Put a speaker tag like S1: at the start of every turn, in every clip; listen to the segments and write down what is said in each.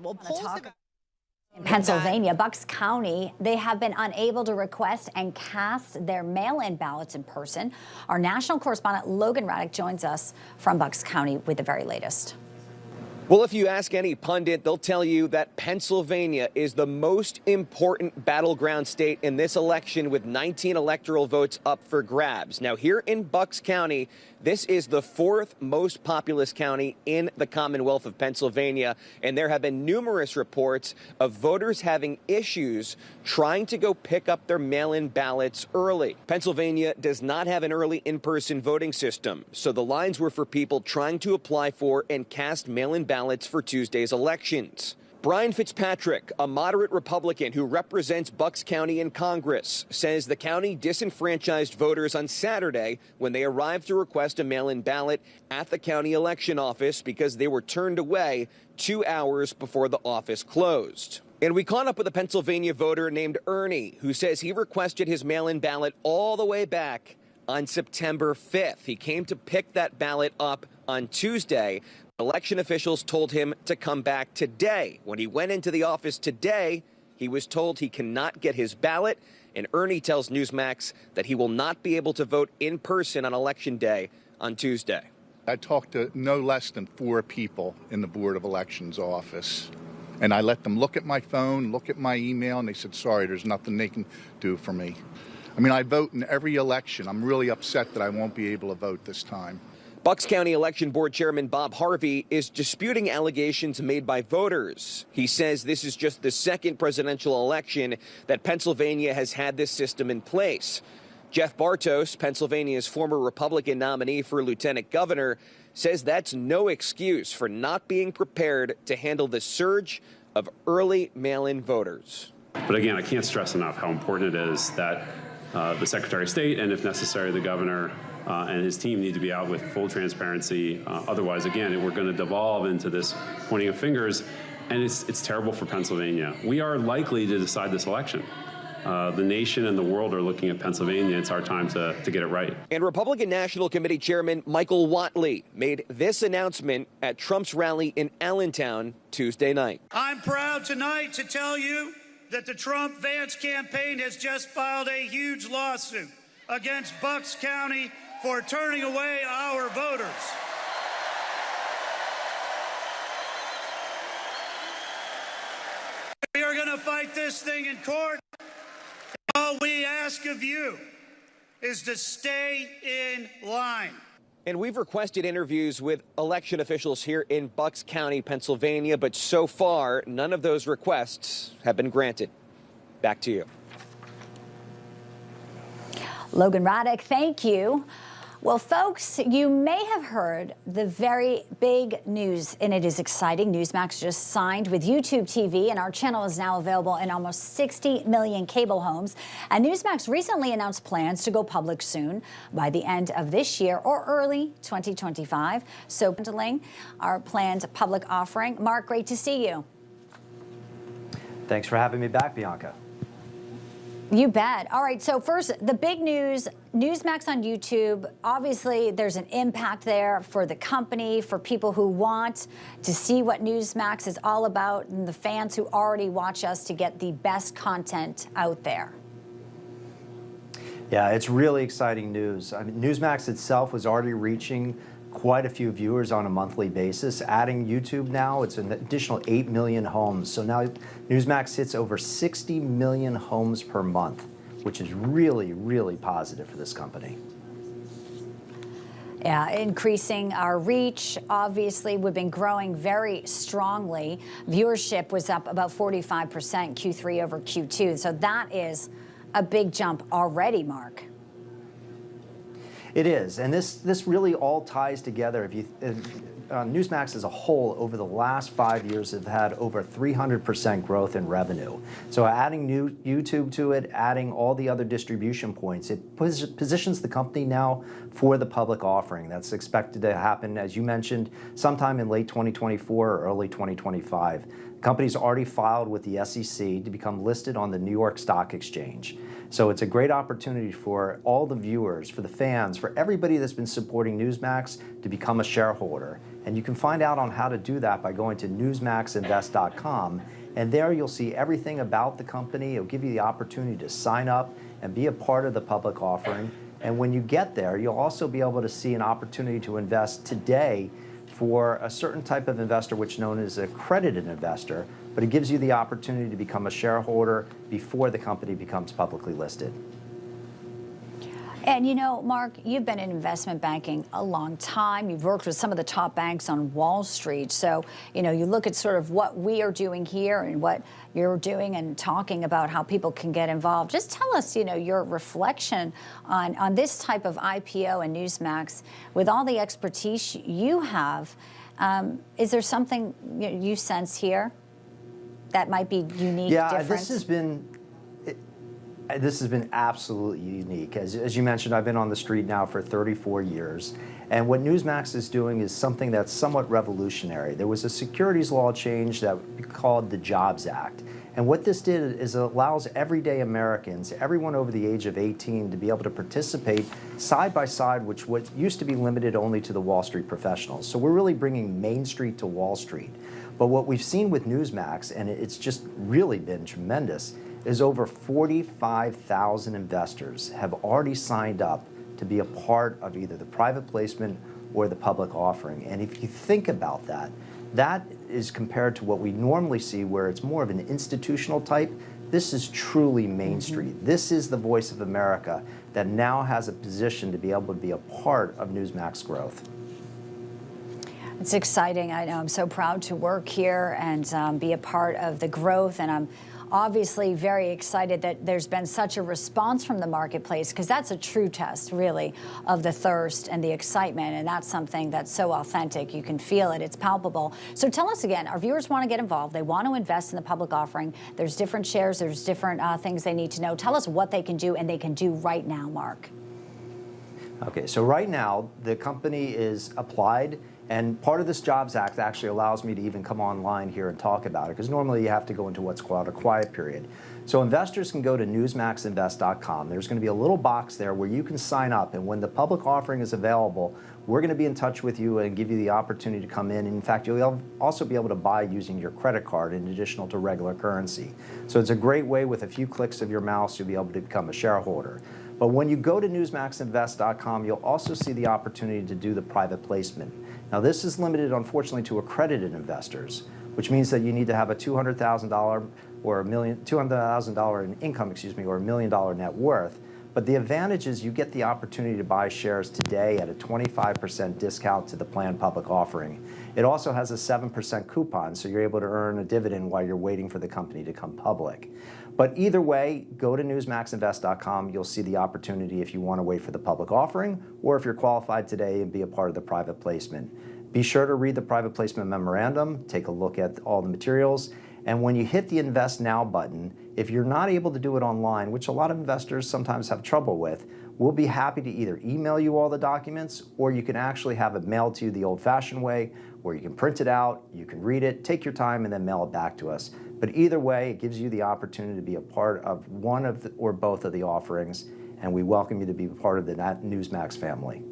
S1: Well,
S2: in Pennsylvania, Bucks County, they have been unable to request and cast their mail-in ballots in person. Our national correspondent Logan Raddick joins us from Bucks County with the very latest.
S3: Well, if you ask any pundit, they'll tell you that Pennsylvania is the most important battleground state in this election, with 19 electoral votes up for grabs. Now, here in Bucks County, this is the fourth most populous county in the Commonwealth of Pennsylvania, and there have been numerous reports of voters having issues trying to go pick up their mail-in ballots early. Pennsylvania does not have an early in-person voting system, so the lines were for people trying to apply for and cast mail-in ballots for Tuesday's elections. Brian Fitzpatrick, a moderate Republican who represents Bucks County in Congress, says the county disenfranchised voters on Saturday when they arrived to request a mail-in ballot at the county election office because they were turned away 2 hours before the office closed. And we caught up with a Pennsylvania voter named Ernie, who says he requested his mail-in ballot all the way back on September 5th. He came to pick that ballot up on Tuesday. Election officials told him to come back today. When he went into the office today, he was told he cannot get his ballot, and Ernie tells NEWSMAX that he will not be able to vote in person on Election Day on Tuesday.
S4: I talked to no less than 4 people in the Board of Elections office, and I let them look at my phone, look at my email, and they said, sorry, there's nothing they can do for me. I mean, I vote in every election. I'm really upset that I won't be able to vote this time.
S3: Bucks County Election Board Chairman Bob Harvey is disputing allegations made by voters. He says this is just the second presidential election that Pennsylvania has had this system in place. Jeff Bartos, Pennsylvania's former Republican nominee for lieutenant governor, says that's no excuse for not being prepared to handle the surge of early mail-in voters.
S5: But again, I can't stress enough how important it is that the Secretary of State and, if necessary, the governor and his team need to be out with full transparency. Otherwise, again, we're going to devolve into this pointing of fingers, and it's terrible for Pennsylvania. We are likely to decide this election. The nation and the world are looking at Pennsylvania. It's our time to get it right.
S3: And Republican National Committee Chairman Michael Whatley made this announcement at Trump's rally in Allentown Tuesday night.
S6: I'm proud tonight to tell you that the Trump-Vance campaign has just filed a huge lawsuit against Bucks County for turning away our voters. We are going to fight this thing in court. All we ask of you is to stay in line.
S3: And we've requested interviews with election officials here in Bucks County, Pennsylvania, but so far, none of those requests have been granted. Back to you.
S2: Logan Raddick, thank you. Well, folks, you may have heard the very big news, and it is exciting. NEWSMAX just signed with YouTube TV, and our channel is now available in almost 60 million cable homes. And NEWSMAX recently announced plans to go public soon, by the end of this year or early 2025. So, handling our planned public offering. Mark, great to see you.
S7: Thanks for having me back, Bianca.
S2: You bet. All right, so first, the big news, NEWSMAX on YouTube. Obviously, there's an impact there for the company, for people who want to see what NEWSMAX is all about, and the fans who already watch us to get the best content out there.
S7: Yeah, it's really exciting news. I mean, NEWSMAX itself was already reaching quite a few viewers on a monthly basis. Adding YouTube now, it's an additional 8 million homes. So now NEWSMAX hits over 60 million homes per month, which is really, really positive for this company.
S2: Yeah, increasing our reach. Obviously, we've been growing very strongly. Viewership was up about 45% Q3 over Q2. So that is a big jump already, Mark.
S7: It is, and this really all ties together. NEWSMAX as a whole over the last 5 years have had over 300% growth in revenue. So adding new YouTube to it, adding all the other distribution points, it positions the company now for the public offering. That's expected to happen, as you mentioned, sometime in late 2024 or early 2025. The company's already filed with the SEC to become listed on the New York Stock Exchange. So it's a great opportunity for all the viewers, for the fans, for everybody that's been supporting Newsmax to become a shareholder. And you can find out on how to do that by going to newsmaxinvest.com. And there you'll see everything about the company. It'll give you the opportunity to sign up and be a part of the public offering. And when you get there, you'll also be able to see an opportunity to invest today for a certain type of investor, which is known as an accredited investor, but it gives you the opportunity to become a shareholder before the company becomes publicly listed.
S2: And you know, Mark, you've been in investment banking a long time. You've worked with some of the top banks on Wall Street. So, you know, you look at sort of what we are doing here and what you're doing and talking about how people can get involved. Just tell us, you know, your reflection on this type of IPO and Newsmax with all the expertise you have. Is there something you sense here that might be unique, different?
S7: This has been absolutely unique. As you mentioned, I've been on the street now for 34 years. And what Newsmax is doing is something that's somewhat revolutionary. There was a securities law change that we called the Jobs Act. And what this did is it allows everyday Americans, everyone over the age of 18, to be able to participate side by side, which what used to be limited only to the Wall Street professionals. So we're really bringing Main Street to Wall Street. But what we've seen with Newsmax, and it's just really been tremendous, is over 45,000 investors have already signed up to be a part of either the private placement or the public offering. And if you think about that, that is compared to what we normally see where it's more of an institutional type. This is truly Main Street. This is the voice of America that now has a position to be able to be a part of Newsmax growth.
S2: It's exciting. I know. I'm so proud to work here and be a part of the growth. And I'm obviously very excited that there's been such a response from the marketplace, because that's a true test, really, of the thirst and the excitement. And that's something that's so authentic. You can feel it. It's palpable. So tell us again, our viewers want to get involved. They want to invest in the public offering. There's different shares. There's different things they need to know. Tell us what they can do, and they can do right now, Mark.
S7: Okay, so right now, the company is applied. And part of this Jobs Act actually allows me to even come online here and talk about it, because normally you have to go into what's called a quiet period. So investors can go to newsmaxinvest.com. There's going to be a little box there where you can sign up, and when the public offering is available, we're going to be in touch with you and give you the opportunity to come in. In fact, you'll also be able to buy using your credit card in addition to regular currency. So it's a great way, with a few clicks of your mouse, you'll be able to become a shareholder. But when you go to newsmaxinvest.com, you'll also see the opportunity to do the private placement. Now, this is limited, unfortunately, to accredited investors, which means that you need to have a $200,000 or $200,000 in income, or $1 million net worth. But the advantage is you get the opportunity to buy shares today at a 25% discount to the planned public offering. It also has a 7% coupon, so you're able to earn a dividend while you're waiting for the company to come public. But either way, go to newsmaxinvest.com. You'll see the opportunity if you want to wait for the public offering, or if you're qualified today and be a part of the private placement. Be sure to read the private placement memorandum, take a look at all the materials, and when you hit the Invest Now button, if you're not able to do it online, which a lot of investors sometimes have trouble with, we'll be happy to either email you all the documents, or you can actually have it mailed to you the old-fashioned way, where you can print it out, you can read it, take your time, and then mail it back to us. But either way, it gives you the opportunity to be a part of one of the, or both of the offerings, and we welcome you to be a part of the Newsmax family.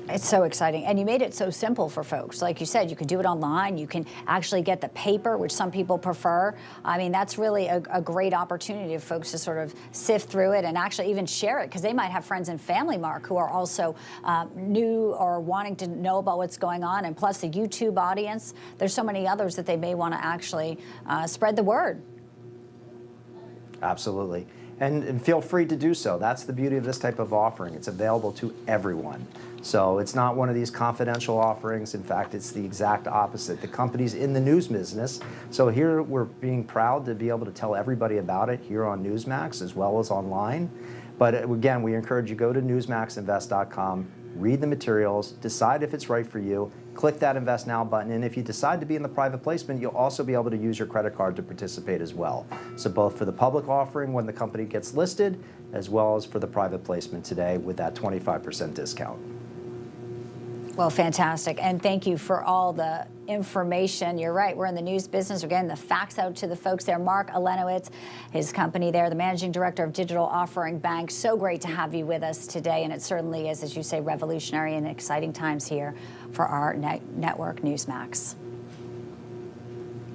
S2: It's so exciting. And you made it so simple for folks. Like you said, you can do it online. You can actually get the paper, which some people prefer. I mean, that's really a great opportunity for folks to sort of sift through it and actually even share it, because they might have friends and family, Mark, who are also new or wanting to know about what's going on. And plus the YouTube audience, there's so many others that they may want to actually spread the word.
S7: Absolutely. And feel free to do so. That's the beauty of this type of offering. It's available to everyone. So it's not one of these confidential offerings. In fact, it's the exact opposite. The company's in the news business. So here we're being proud to be able to tell everybody about it here on Newsmax as well as online. But again, we encourage you to go to newsmaxinvest.com, read the materials, decide if it's right for you, click that Invest Now button, and if you decide to be in the private placement, you'll also be able to use your credit card to participate as well. So both for the public offering when the company gets listed, as well as for the private placement today with that 25% discount.
S2: Well, fantastic. And thank you for all the information. You're right. We're in the news business. We're getting the facts out to the folks there. Mark Alenowitz, his company there, the managing director of Digital Offering Bank. So great to have you with us today. And it certainly is, as you say, revolutionary and exciting times here for our network, Newsmax.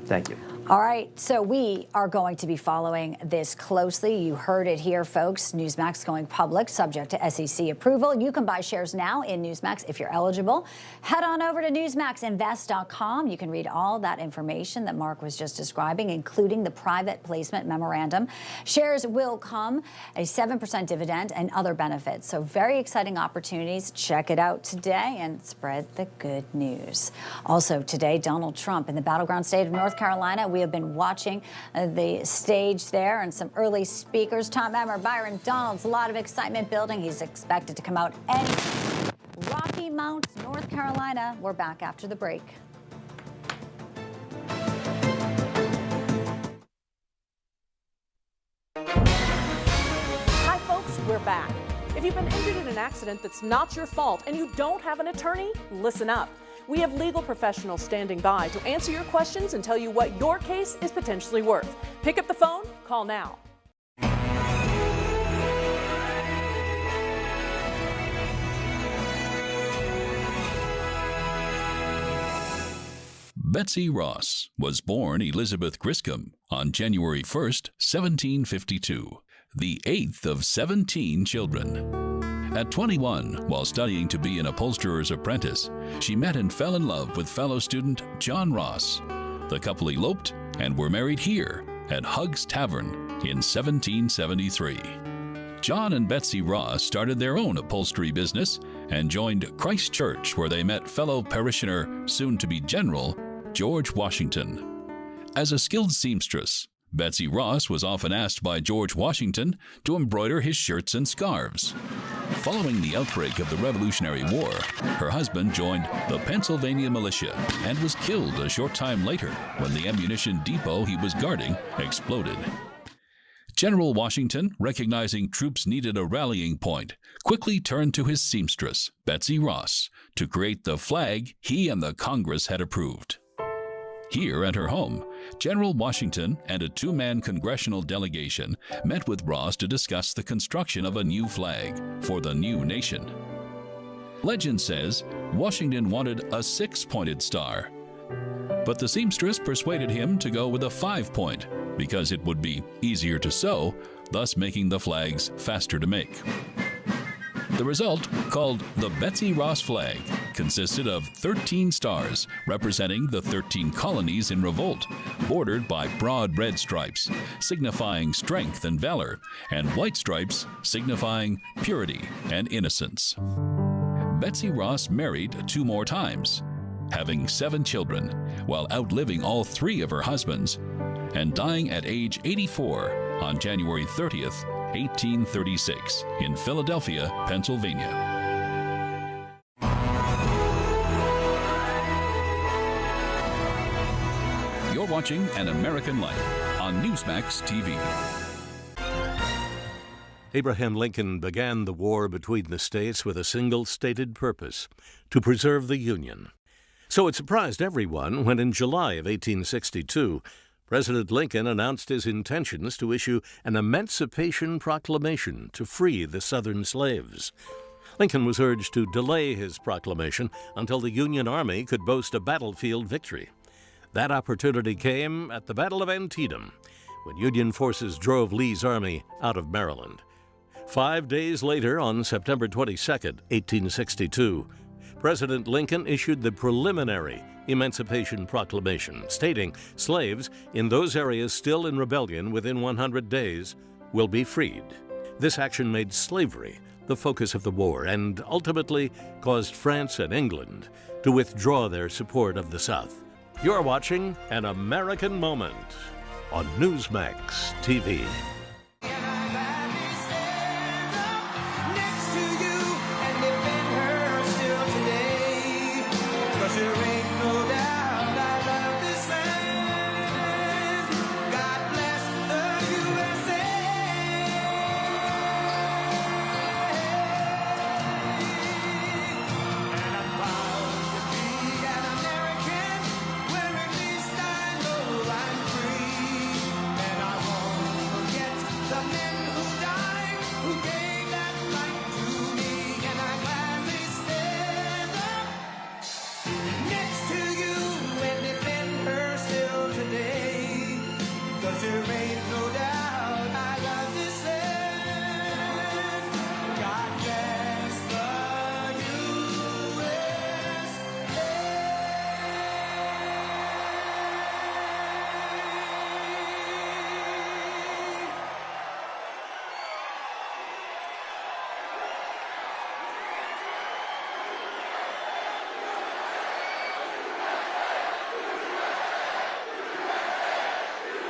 S7: Thank you.
S2: All right, so we are going to be following this closely. You heard it here, folks. Newsmax going public, subject to SEC approval. You can buy shares now in Newsmax if you're eligible. Head on over to newsmaxinvest.com. You can read all that information that Mark was just describing, including the private placement memorandum. Shares will come a 7% dividend and other benefits. So very exciting opportunities. Check it out today and spread the good news. Also today, Donald Trump in the battleground state of North Carolina. We have been watching the stage there and some early speakers. Tom Emmer, Byron Donalds, a lot of excitement building. He's expected to come out any Rocky Mount, North Carolina. We're back after the break.
S1: Hi, folks, we're back. If you've been injured in an accident that's not your fault and you don't have an attorney, listen up. We have legal professionals standing by to answer your questions and tell you what your case is potentially worth. Pick up the phone, call now.
S8: Betsy Ross was born Elizabeth Griscom on January 1st, 1752, the 8th of 17 children. At 21, while studying to be an upholsterer's apprentice, she met and fell in love with fellow student John Ross. The couple eloped and were married here at Hugg's Tavern in 1773. John and Betsy Ross started their own upholstery business and joined Christ Church, where they met fellow parishioner, soon-to-be General, George Washington. As a skilled seamstress, Betsy Ross was often asked by George Washington to embroider his shirts and scarves. Following the outbreak of the Revolutionary War, her husband joined the Pennsylvania militia and was killed a short time later when the ammunition depot he was guarding exploded. General Washington, recognizing troops needed a rallying point, quickly turned to his seamstress, Betsy Ross, to create the flag he and the Congress had approved. Here at her home, General Washington and a two-man congressional delegation met with Ross to discuss the construction of a new flag for the new nation. Legend says Washington wanted a 6-pointed star, but the seamstress persuaded him to go with a 5-point because it would be easier to sew, thus making the flags faster to make. The result, called the Betsy Ross flag, consisted of 13 stars representing the 13 colonies in revolt, bordered by broad red stripes, signifying strength and valor, and white stripes signifying purity and innocence. Betsy Ross married 2 more times, having 7 children, while outliving all 3 of her husbands, and dying at age 84 on January 30th, 1836, in Philadelphia, Pennsylvania. You're watching An American Life on NEWSMAX TV.
S9: Abraham Lincoln began the war between the states with a single stated purpose: to preserve the Union. So it surprised everyone when in July of 1862, President Lincoln announced his intentions to issue an Emancipation Proclamation to free the Southern slaves. Lincoln was urged to delay his proclamation until the Union Army could boast a battlefield victory. That opportunity came at the Battle of Antietam, when Union forces drove Lee's army out of Maryland. 5 days later, on September 22, 1862, President Lincoln issued the preliminary Emancipation Proclamation, stating slaves in those areas still in rebellion within 100 days will be freed. This action made slavery the focus of the war and ultimately caused France and England to withdraw their support of the South. You're watching An American Moment on NEWSMAX TV.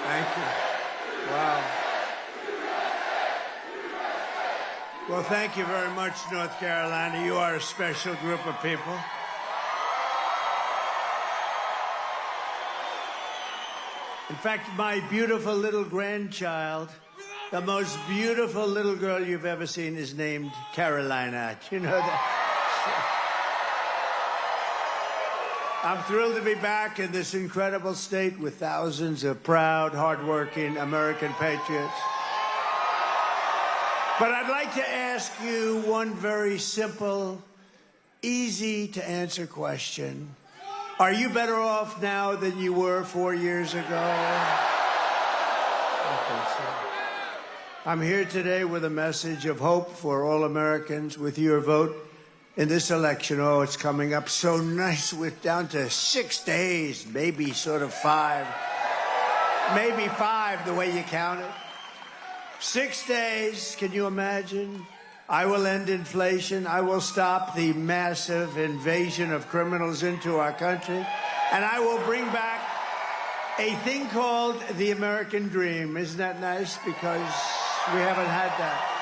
S10: Thank you. Wow. Well, thank you very much, North Carolina. You are a special group of people. In fact, my beautiful little grandchild, the most beautiful little girl you've ever seen, is named Carolina. Do you know that? I'm thrilled to be back in this incredible state with thousands of proud, hardworking American patriots. But I'd like to ask you one very simple, easy to answer question. Are you better off now than you were 4 years ago? I think so. I'm here today with a message of hope for all Americans with your vote in this election. Oh, it's coming up so nice. We're down to 6 days, maybe sort of 5. Maybe 5 the way you count it. 6 days, can you imagine? I will end inflation. I will stop the massive invasion of criminals into our country. And I will bring back a thing called the American dream. Isn't that nice? Because we haven't had that.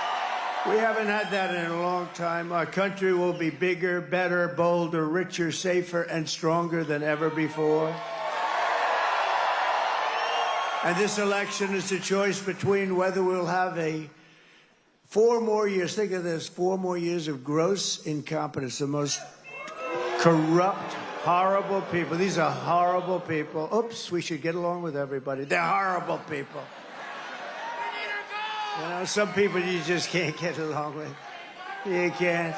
S10: We haven't had that in a long time. Our country will be bigger, better, bolder, richer, safer, and stronger than ever before. And this election is a choice between whether we'll have 4 more years, think of this, 4 more years of gross incompetence, the most corrupt, horrible people. These are horrible people. Oops, we should get along with everybody. They're horrible people. You know, some people you just can't get along with. You can't.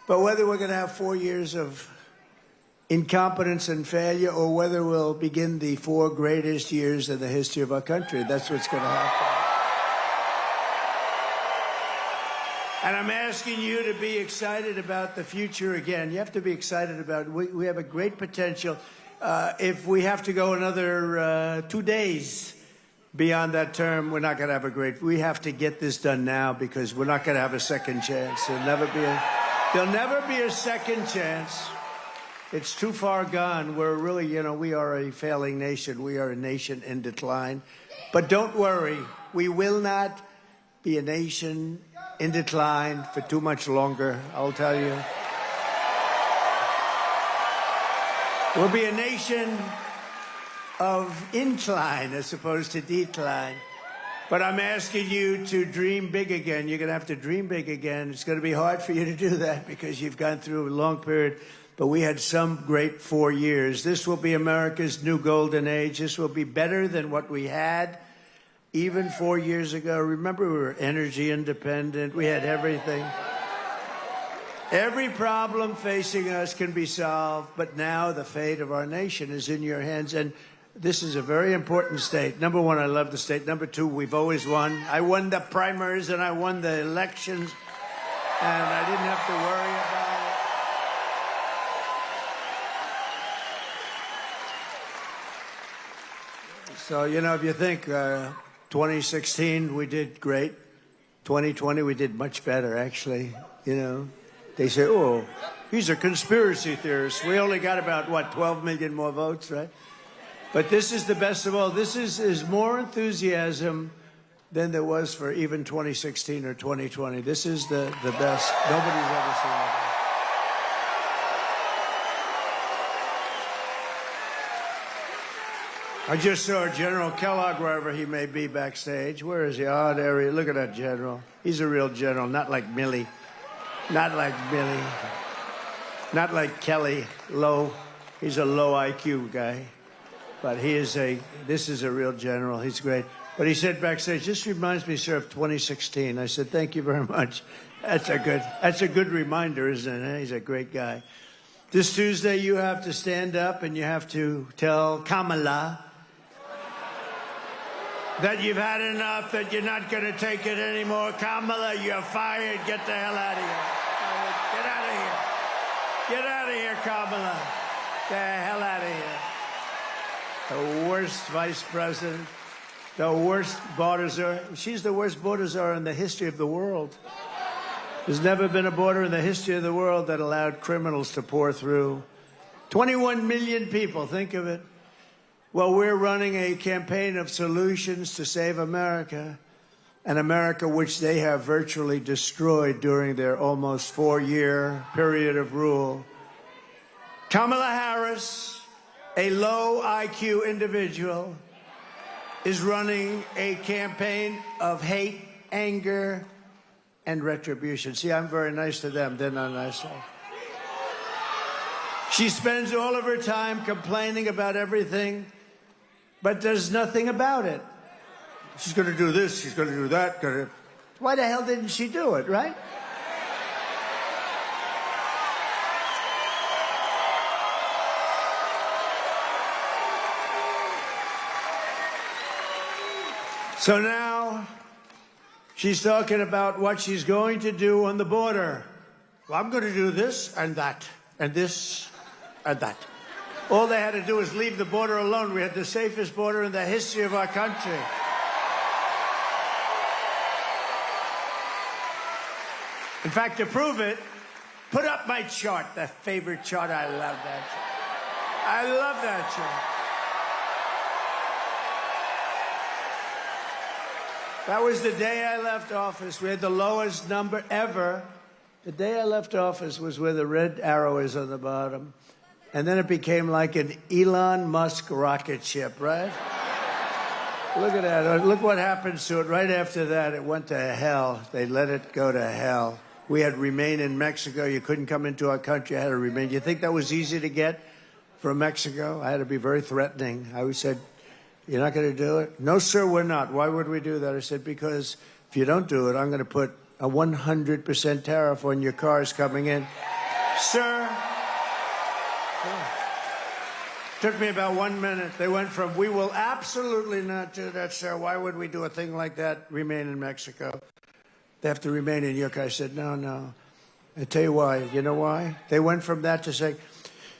S10: But whether we're going to have 4 years of incompetence and failure, or whether we'll begin the 4 greatest years in the history of our country, that's what's going to happen. And I'm asking you to be excited about the future again. You have to be excited about it. We have a great potential. If we have to go another 2 days beyond that term, we're not going to have a great... We have to get this done now because we're not going to have a second chance. There'll never be a second chance. It's too far gone. We're really, you know, we are a failing nation. We are a nation in decline. But don't worry. We will not be a nation in decline for too much longer, I'll tell you. We'll be a nation of incline as opposed to decline. But I'm asking you to dream big again. You're going to have to dream big again. It's going to be hard for you to do that because you've gone through a long period. But we had some great 4 years. This will be America's new golden age. This will be better than what we had even 4 years ago. Remember, we were energy independent. We had everything. Every problem facing us can be solved, but now the fate of our nation is in your hands. And this is a very important state. Number one, I love the state. Number two, we've always won. I won the primaries and I won the elections, and I didn't have to worry about it. So, you know, if you think 2016, we did great. 2020, we did much better, actually. You know, they say, oh, these are conspiracy theorists. We only got about, what, 12 million more votes, right? But this is the best of all. This is more enthusiasm than there was for even 2016 or 2020. This is the best. Nobody's ever seen it. I just saw General Kellogg, wherever he may be backstage. Where is he? Oh, there he is. Look at that general. He's a real general, not like Millie. Not like Billy. Not like Kelly, low. He's a low IQ guy. But this is a real general. He's great. But he said backstage, this reminds me, sir, of 2016. I said, thank you very much. That's a good reminder, isn't it? He's a great guy. This Tuesday, you have to stand up and you have to tell Kamala that you've had enough, that you're not going to take it anymore. Kamala, you're fired. Get the hell out of here. Get out of here. Get out of here, Kamala. Get the hell out of here. The worst vice president, the worst border czar. She's the worst border czar in the history of the world. There's never been a border in the history of the world that allowed criminals to pour through. 21 million people, think of it. Well, we're running a campaign of solutions to save America, an America which they have virtually destroyed during their almost 4-year period of rule. Kamala Harris, a low IQ individual, is running a campaign of hate, anger, and retribution. See, I'm very nice to them. They're not nice to us. She spends all of her time complaining about everything, but does nothing about it. She's going to do this, she's going to do that. Why the hell didn't she do it, right? So now she's talking about what she's going to do on the border. Well, I'm going to do this and that and this and that. All they had to do was leave the border alone. We had the safest border in the history of our country. In fact, to prove it, put up my chart, that favorite chart. I love that chart. I love that chart. That was the day I left office. We had the lowest number ever. The day I left office was where the red arrow is on the bottom. And then it became like an Elon Musk rocket ship, right? Look at that. Look what happens to it. Right after that, it went to hell. They let it go to hell. We had remain in Mexico. You couldn't come into our country. I had to remain. You think that was easy to get from Mexico? I had to be very threatening. I always said, you're not going to do it? No, sir, we're not. Why would we do that? I said, because if you don't do it, I'm going to put a 100% tariff on your cars coming in. Sir. Took me about 1 minute. They went from, we will absolutely not do that, sir. Why would we do a thing like that? Remain in Mexico. They have to remain in your car. I said, no. I tell you why. You know why? They went from that to saying,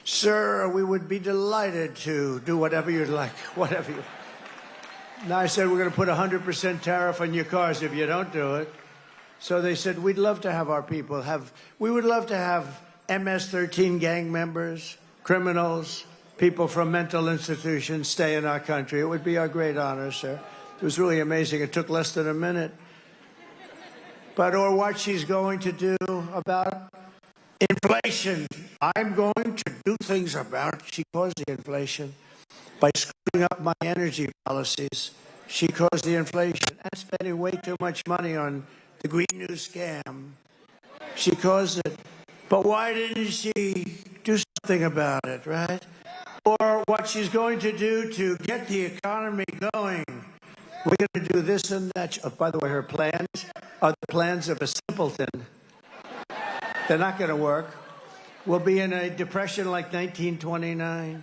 S10: sir, we would be delighted to do whatever you'd like, whatever you. Now I said, we're going to put a 100% tariff on your cars if you don't do it. So they said, we'd love to have our people we would love to have MS-13 gang members, criminals, people from mental institutions stay in our country. It would be our great honor, sir. It was really amazing. It took less than a minute. Or what she's going to do about inflation. I'm going to do things about it. She caused the inflation by screwing up my energy policies. She caused the inflation and spending way too much money on the Green New scam. She caused it. But why didn't she do something about it, right? Or what she's going to do to get the economy going. We're going to do this and that. Oh, by the way, her plans are the plans of a simpleton. They're not going to work. We'll be in a depression like 1929.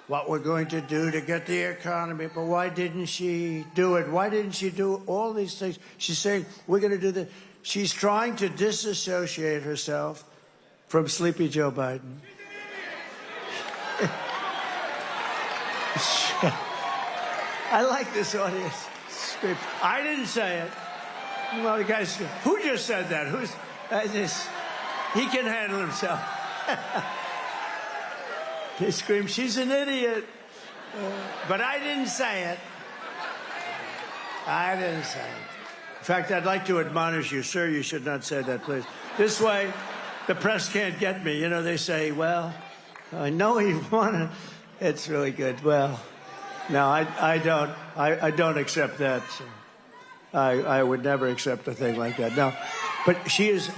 S10: What we're going to do to get the economy. But why didn't she do it? Why didn't she do all these things? She's saying, we're going to do this. She's trying to disassociate herself from Sleepy Joe Biden. I like this audience. Scream. I didn't say it. Well, the guys, who just said that? He can handle himself. They scream, she's an idiot. But I didn't say it. I didn't say it. In fact, I'd like to admonish you, sir, you should not say that, please. This way, the press can't get me. You know, they say, well, I know you want to. It's really good. Well, no, I don't accept that. So I would never accept a thing like that. No, but she is.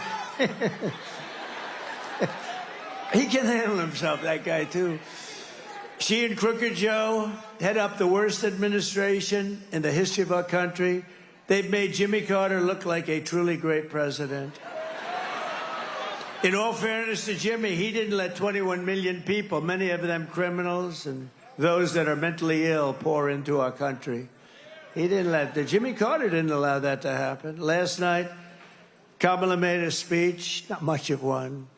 S10: He can handle himself, that guy, too. She and Crooked Joe head up the worst administration in the history of our country. They've made Jimmy Carter look like a truly great president. In all fairness to Jimmy, he didn't let 21 million people, many of them criminals and those that are mentally ill, pour into our country. He didn't let that. Jimmy Carter didn't allow that to happen. Last night, Kamala made a speech, not much of one,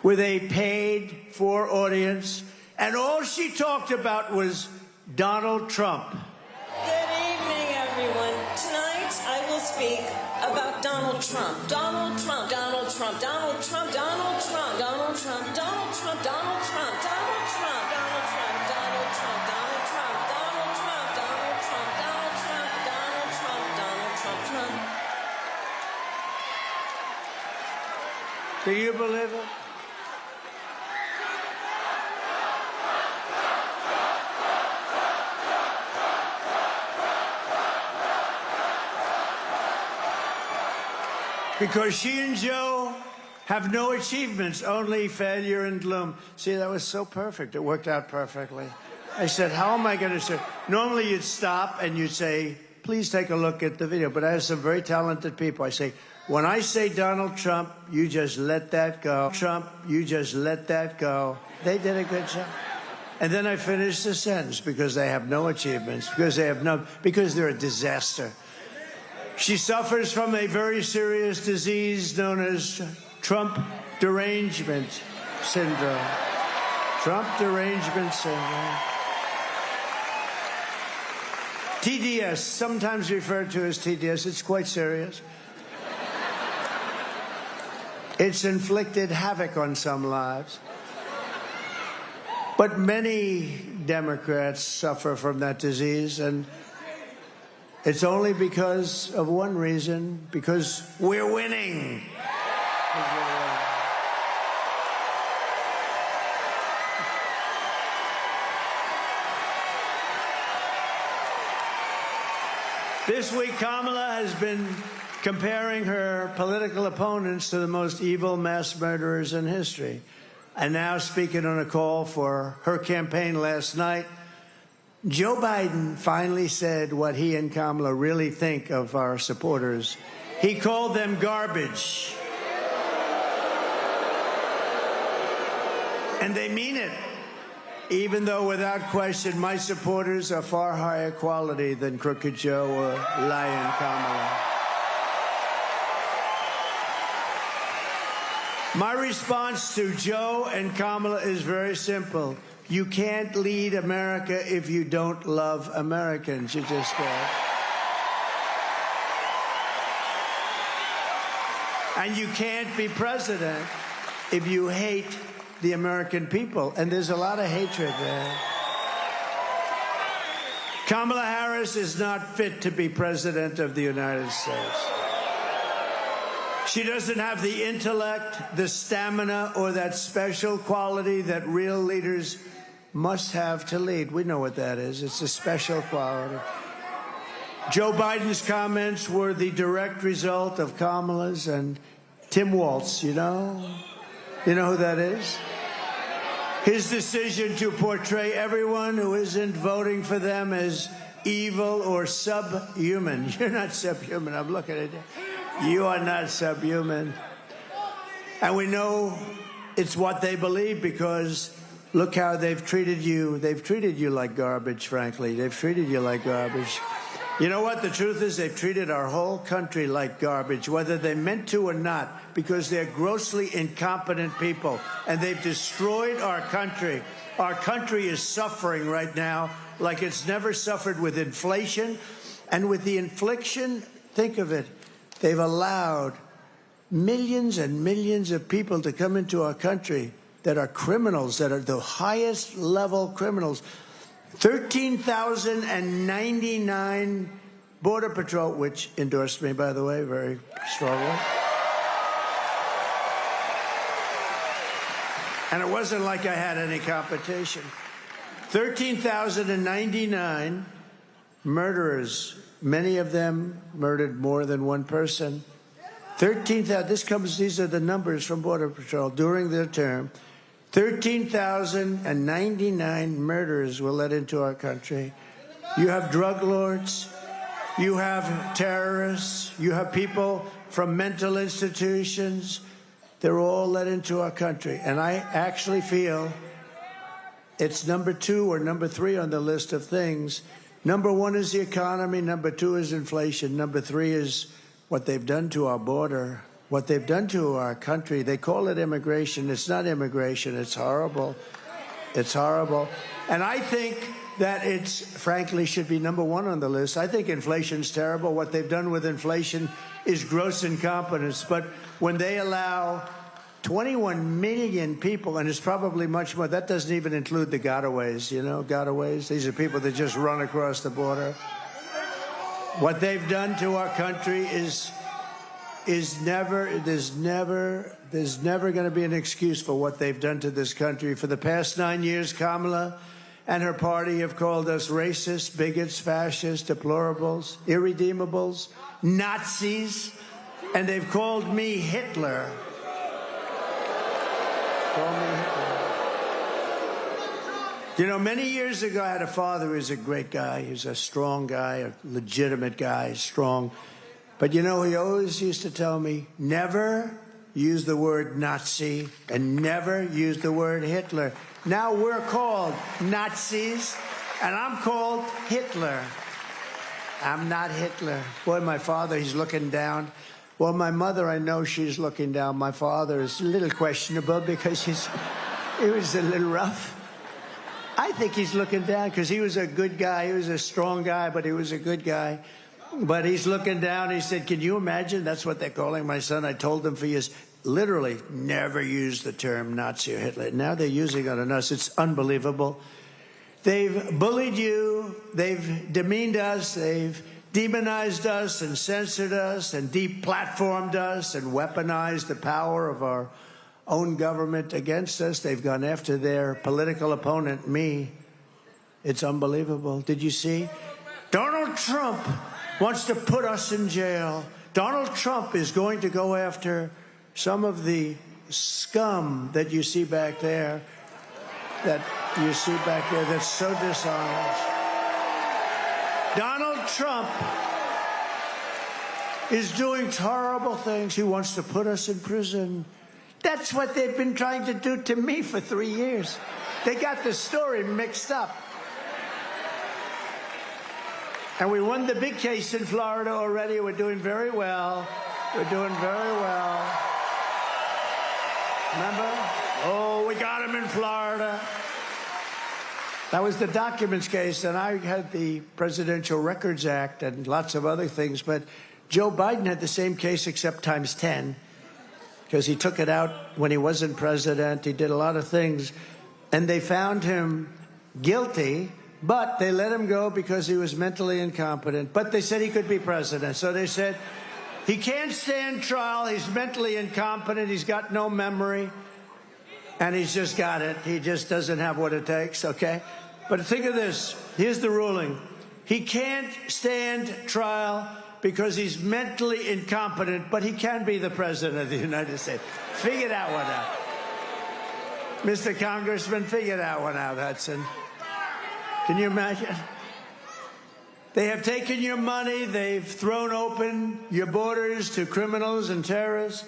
S10: with a paid-for audience, and all she talked about was Donald Trump.
S11: Good evening, everyone. Tonight, I will speak about Donald Trump. Donald Trump, Donald Trump, Donald Trump, Donald Trump, Donald Trump, Donald Trump, Donald Trump, Donald Trump, Donald Trump, Donald Trump, Donald Trump.
S10: Can you believe it? Because she and Joe have no achievements, only failure and gloom. See, that was so perfect. It worked out perfectly. I said, how am I going to say? Normally you'd stop and you'd say, please take a look at the video. But I have some very talented people. I say, when I say Donald Trump, you just let that go. Trump, you just let that go. They did a good job. And then I finished the sentence, because they have no achievements, because they're a disaster. She suffers from a very serious disease known as Trump derangement syndrome. Trump derangement syndrome. TDS, sometimes referred to as TDS. It's quite serious. It's inflicted havoc on some lives. But many Democrats suffer from that disease, and it's only because of one reason, because we're winning. This week, Kamala has been comparing her political opponents to the most evil mass murderers in history. And now, speaking on a call for her campaign last night, Joe Biden finally said what he and Kamala really think of our supporters. He called them garbage. And they mean it, even though, without question, my supporters are far higher quality than Crooked Joe or Lying Kamala. My response to Joe and Kamala is very simple. You can't lead America if you don't love Americans. You just can't. And you can't be president if you hate the American people. And there's a lot of hatred there. Kamala Harris is not fit to be president of the United States. She doesn't have the intellect, the stamina, or that special quality that real leaders must have to lead. We know what that is. It's a special quality. Joe Biden's comments were the direct result of Kamala's and Tim Walz, you know? You know who that is? His decision to portray everyone who isn't voting for them as evil or subhuman. You're not subhuman. I'm looking at you. You are not subhuman. And we know it's what they believe, because look how they've treated you. They've treated you like garbage, frankly. They've treated you like garbage. You know what? The truth is, they've treated our whole country like garbage, whether they meant to or not, because they're grossly incompetent people, and they've destroyed our country. Our country is suffering right now like it's never suffered, with inflation. And with the infliction, think of it, they've allowed millions and millions of people to come into our country that are criminals, that are the highest level criminals. 13,099 Border Patrol, which endorsed me, by the way, very strongly. And it wasn't like I had any competition. 13,099 murderers, many of them murdered more than one person. 13,000, these are the numbers from Border Patrol during their term. 13,099 murders were let into our country. You have drug lords, you have terrorists, you have people from mental institutions. They're all let into our country. And I actually feel it's number 2 or number 3 on the list of things. Number 1 is the economy. Number 2 is inflation. Number 3 is what they've done to our border, what they've done to our country. They call it immigration. It's not immigration. It's horrible. It's horrible. And I think that it's, frankly, should be number 1 on the list. I think inflation's terrible. What they've done with inflation is gross incompetence. But when they allow 21 million people, and it's probably much more, that doesn't even include the gotaways, you know, gotaways. These are people that just run across the border. What they've done to our country is there's never going to be an excuse for what they've done to this country. For the past 9 years, Kamala and her party have called us racists, bigots, fascists, deplorables, irredeemables, Nazis, and they've called me Hitler. You know, many years ago, I had a father who was a great guy. He was a strong guy, a legitimate guy, strong. But you know, he always used to tell me, never use the word Nazi and never use the word Hitler. Now we're called Nazis, and I'm called Hitler. I'm not Hitler. Boy, my father, he's looking down. Well, my mother, I know she's looking down. My father is a little questionable because he was a little rough. I think he's looking down because he was a good guy. He was a strong guy, but he was a good guy. But he's looking down. He said, can you imagine? That's what they're calling my son. I told them for years, literally never use the term Nazi or Hitler. Now they're using it on us. It's unbelievable. They've bullied you. They've demeaned us. They've demonized us and censored us and deplatformed us and weaponized the power of our own government against us. They've gone after their political opponent, me. It's unbelievable. Did you see? Donald Trump wants to put us in jail. Donald Trump is going to go after some of the scum that you see back there, that's so dishonest. Donald Trump is doing horrible things. He wants to put us in prison. That's what they've been trying to do to me for 3 years. They got the story mixed up. And we won the big case in Florida already. We're doing very well. We're doing very well. Remember? Oh, we got him in Florida. That was the documents case, and I had the Presidential Records Act and lots of other things, but Joe Biden had the same case except times 10, because he took it out when he wasn't president. He did a lot of things, and they found him guilty, but they let him go because he was mentally incompetent. But they said he could be president. So they said, he can't stand trial. He's mentally incompetent. He's got no memory. And he's just got it. He just doesn't have what it takes, okay? But think of this. Here's the ruling. He can't stand trial because he's mentally incompetent, but he can be the president of the United States. Figure that one out. Mr. Congressman, figure that one out, Hudson. Can you imagine? They have taken your money. They've thrown open your borders to criminals and terrorists.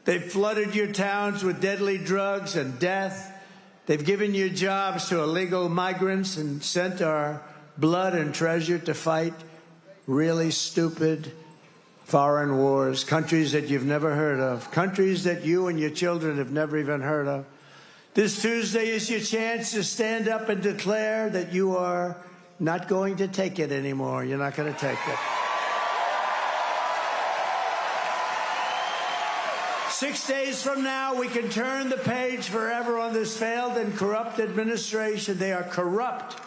S10: They've flooded your towns with deadly drugs and death. They've given you jobs to illegal migrants and sent our blood and treasure to fight really stupid foreign wars, countries that you've never heard of, countries that you and your children have never even heard of. This Tuesday is your chance to stand up and declare that you are not going to take it anymore. You're not going to take it. 6 days from now, we can turn the page forever on this failed and corrupt administration. They are corrupt.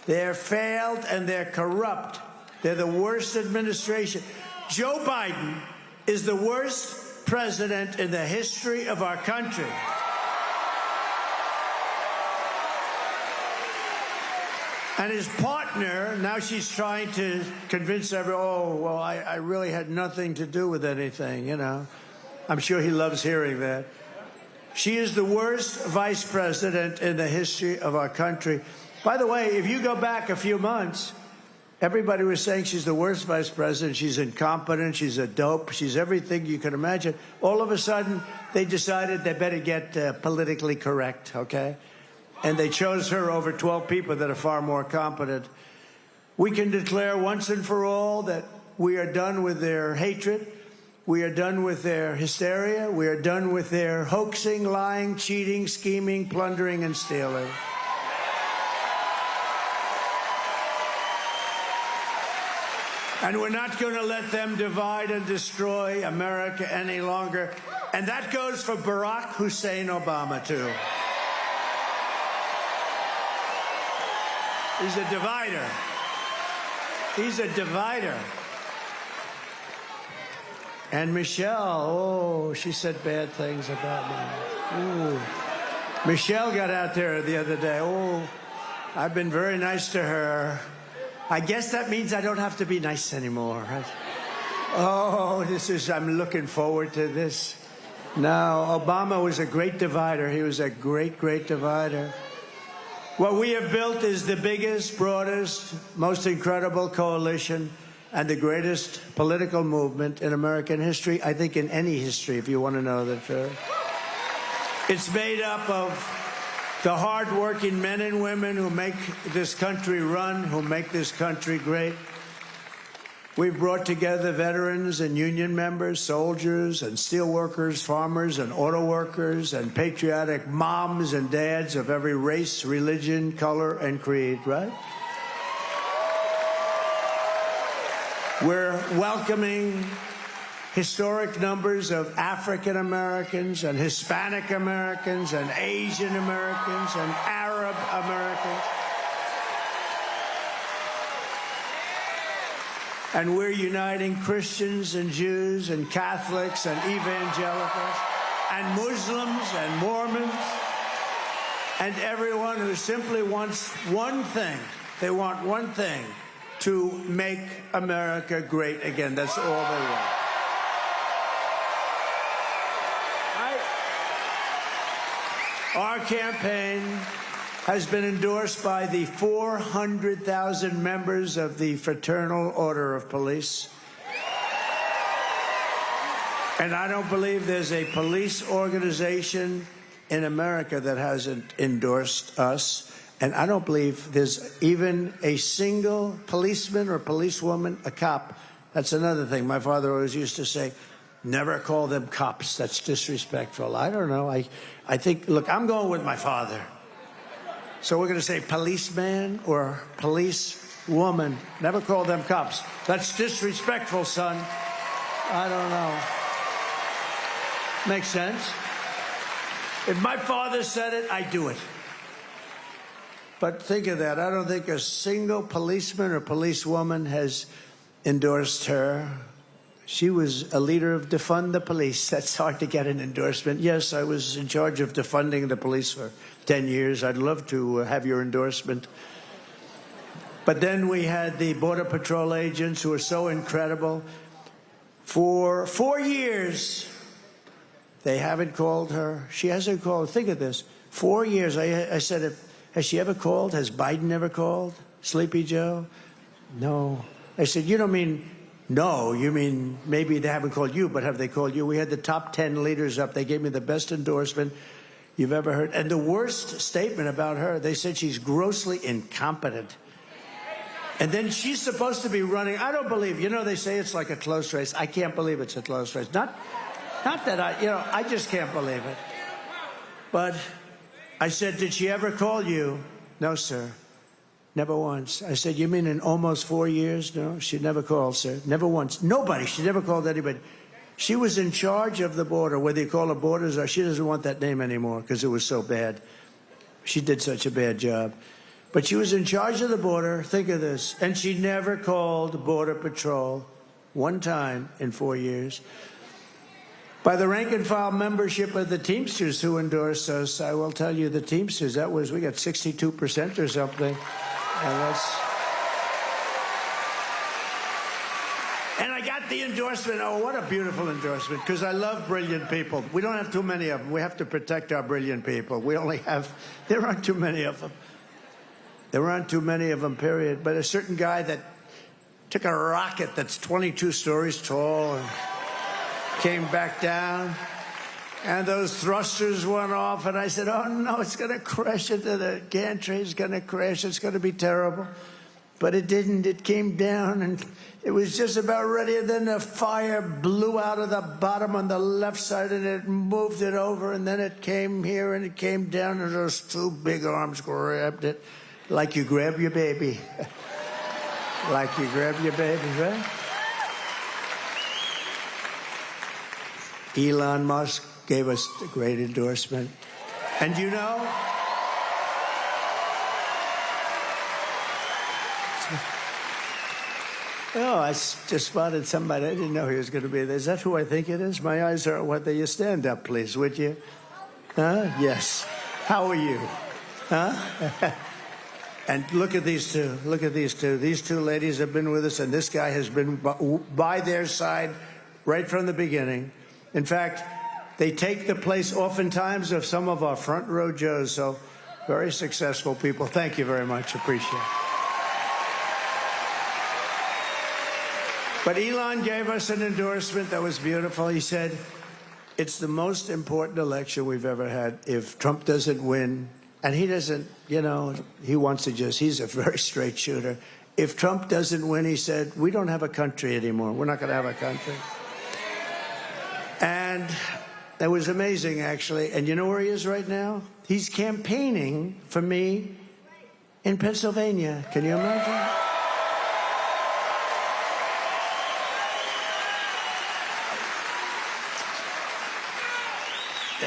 S10: They are failed and they're corrupt. They're the worst administration. Joe Biden is the worst president in the history of our country. And his partner, now she's trying to convince everyone, oh, well, I really had nothing to do with anything, you know. I'm sure he loves hearing that. She is the worst vice president in the history of our country. By the way, if you go back a few months, everybody was saying she's the worst vice president. She's incompetent. She's a dope. She's everything you can imagine. All of a sudden, they decided they better get politically correct, okay? And they chose her over 12 people that are far more competent. We can declare once and for all that we are done with their hatred. We are done with their hysteria. We are done with their hoaxing, lying, cheating, scheming, plundering, and stealing. And we're not going to let them divide and destroy America any longer. And that goes for Barack Hussein Obama, too. He's a divider. He's a divider. And Michelle, oh, she said bad things about me. Ooh. Michelle got out there the other day. Oh, I've been very nice to her. I guess that means I don't have to be nice anymore, right? Oh, I'm looking forward to this. Now, Obama was a great divider. He was a great, great divider. What we have built is the biggest, broadest, most incredible coalition and the greatest political movement in American history, I think in any history, if you want to know the truth. It's made up of the hard-working men and women who make this country run, who make this country great. We've brought together veterans and union members, soldiers and steel workers, farmers and auto workers, and patriotic moms and dads of every race, religion, color, and creed, right? We're welcoming historic numbers of African Americans and Hispanic Americans and Asian Americans and Arab Americans. And we're uniting Christians and Jews and Catholics and evangelicals and Muslims and Mormons and everyone who simply wants one thing. They want one thing: to make America great again. That's all they want. Our campaign has been endorsed by the 400,000 members of the Fraternal Order of Police. And I don't believe there's a police organization in America that hasn't endorsed us. And I don't believe there's even a single policeman or policewoman, a cop. That's another thing. My father always used to say, never call them cops. That's disrespectful. I don't know. I think, look, I'm going with my father. So we're going to say policeman or policewoman. Never call them cops. That's disrespectful, son. I don't know. Makes sense? If my father said it, I do it. But think of that. I don't think a single policeman or policewoman has endorsed her. She was a leader of Defund the Police. That's hard to get an endorsement. Yes, I was in charge of defunding the police for 10 years. I'd love to have your endorsement. But then we had the Border Patrol agents who are so incredible. For 4 years, they haven't called her. She hasn't called. Think of this. 4 years. I said, has she ever called? Has Biden ever called? Sleepy Joe? No. I said, you don't mean no. You mean maybe they haven't called you, but have they called you? We had the top 10 leaders up. They gave me the best endorsement you've ever heard. And the worst statement about her, they said she's grossly incompetent. And then she's supposed to be running. I don't believe, they say it's like a close race. I can't believe it's a close race. Not that I just can't believe it. But I said, did she ever call you? No, sir. Never once. I said, you mean in almost 4 years? No, she never called, sir. Never once. Nobody. She never called anybody. She was in charge of the border, whether you call her borders or she doesn't want that name anymore because it was so bad. She did such a bad job. But she was in charge of the border. Think of this. And she never called Border Patrol one time in 4 years. By the rank and file membership of the Teamsters who endorsed us, I will tell you the Teamsters, we got 62% or something. And I got the endorsement. Oh, what a beautiful endorsement, because I love brilliant people. We don't have too many of them. We have to protect our brilliant people. There aren't too many of them. There aren't too many of them, period. But a certain guy that took a rocket that's 22 stories tall and came back down, and those thrusters went off, and I said, oh, no, it's going to crash into the gantry. It's going to crash. It's going to be terrible. But it didn't. It came down, and it was just about ready, and then the fire blew out of the bottom on the left side, and it moved it over, and then it came here, and it came down, and those two big arms grabbed it like you grab your baby. Like you grab your baby, right? Elon Musk gave us a great endorsement. And Oh, I just spotted somebody. I didn't know he was going to be there. Is that who I think it is? My eyes are what they. You stand up, please, would you? Huh? Yes. How are you? Huh? And look at these two. Look at these two. These two ladies have been with us, and this guy has been by their side right from the beginning. In fact, they take the place oftentimes of some of our front row Joes. So very successful people. Thank you very much. Appreciate it. But Elon gave us an endorsement that was beautiful. He said, it's the most important election we've ever had. If Trump doesn't win, and he doesn't, you know, he wants to just, he's a very straight shooter. If Trump doesn't win, he said, we don't have a country anymore. We're not going to have a country. And that was amazing, actually. And you know where he is right now? He's campaigning for me in Pennsylvania. Can you imagine?